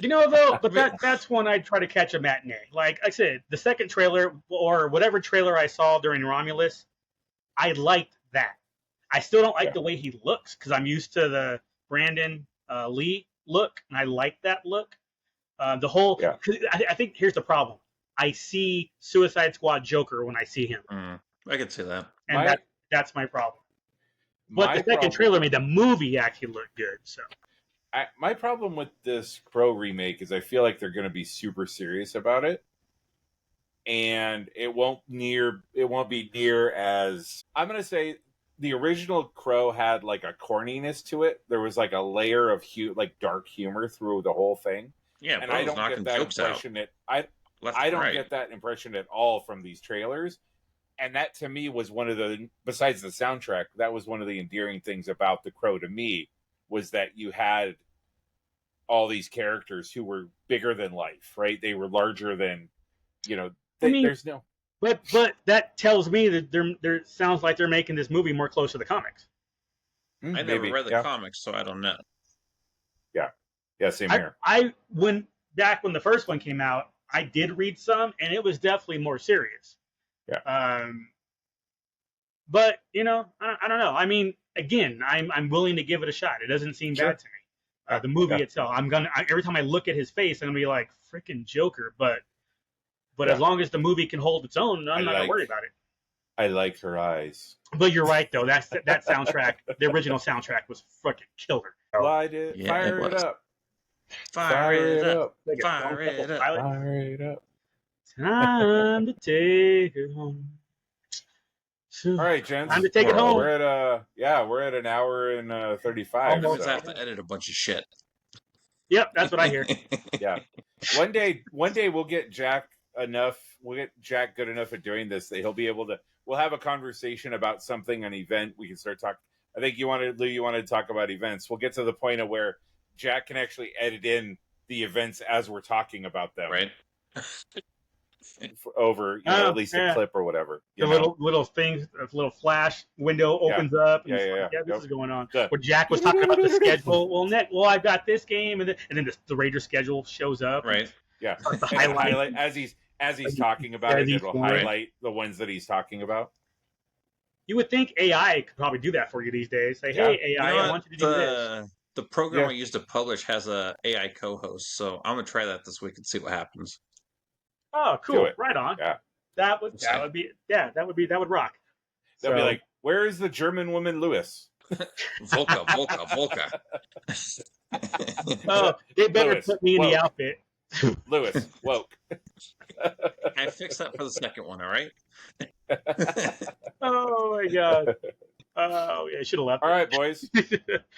Though, but that's when I try to catch a matinee. Like I said, the second trailer or whatever trailer I saw during Romulus, I liked that. I still don't like the way he looks because I'm used to the Brandon Lee look, and I like that look. The whole, I think here's the problem. I see Suicide Squad Joker when I see him. I can see that. And that's my problem. But the second trailer made the movie actually look good. So my problem with this Crow remake is I feel like they're going to be super serious about it, and it won't be near as, I'm going to say, the original Crow had like a corniness to it. There was like a layer of dark humor through the whole thing. Yeah, and I don't get that impression I don't get that impression at all from these trailers. And that to me was one of the, besides the soundtrack, that was one of the endearing things about The Crow to me, was that you had all these characters who were bigger than life, right? They were larger than, there's no. But that tells me that there sounds like they're making this movie more close to the comics. I never read the comics, so I don't know. Yeah, same here. Back when the first one came out, I did read some, and it was definitely more serious. Yeah. But I don't know. I mean, again, I'm willing to give it a shot. It doesn't seem bad to me. The movie itself, every time I look at his face, I'm gonna be like, freaking Joker. But as long as the movie can hold its own, I'm not gonna worry about it. I like her eyes. But you're right, though. That soundtrack, the original soundtrack, was fucking killer. Light it, fire it up. Fire it up. Fire it up. Fire it up. Time to take it home. All right, gents. Time to take it home. We're at an hour and 35. Almost have to edit a bunch of shit. Yep, that's what I hear. Yeah. One day we'll get Jack enough. We'll get Jack good enough at doing this that he'll be able to. We'll have a conversation about something, an event. We can start talking. I think you wanted to talk about events. We'll get to the point of where Jack can actually edit in the events as we're talking about them, right? Over at least a clip or whatever. The little things, a little flash window opens up. And this is going on. Where Jack was talking about the schedule. Well, I've got this game, and then the Raiders schedule shows up. Right. Yeah. Highlight as he's talking about it. It'll highlight the ones that he's talking about. You would think AI could probably do that for you these days. Say, hey, AI, I want you to do this. The program I use to publish has a AI co-host, so I'm gonna try that this week and see what happens. Oh, cool! Right on. Yeah, that would rock. They'll be like, "Where is the German woman, Lewis?" Volka. Oh, they better Lewis, put me in the outfit. Lewis, woke. I fixed that for the second one. All right. Oh my god. Oh yeah, I should have left. All right, boys. Well,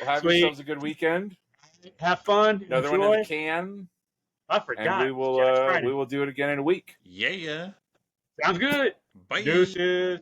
have yourselves a good weekend. Have fun. Another Enjoy. one in the can. I forgot. And we will do it again in a week. Yeah. Sounds good. Bye. Deuces.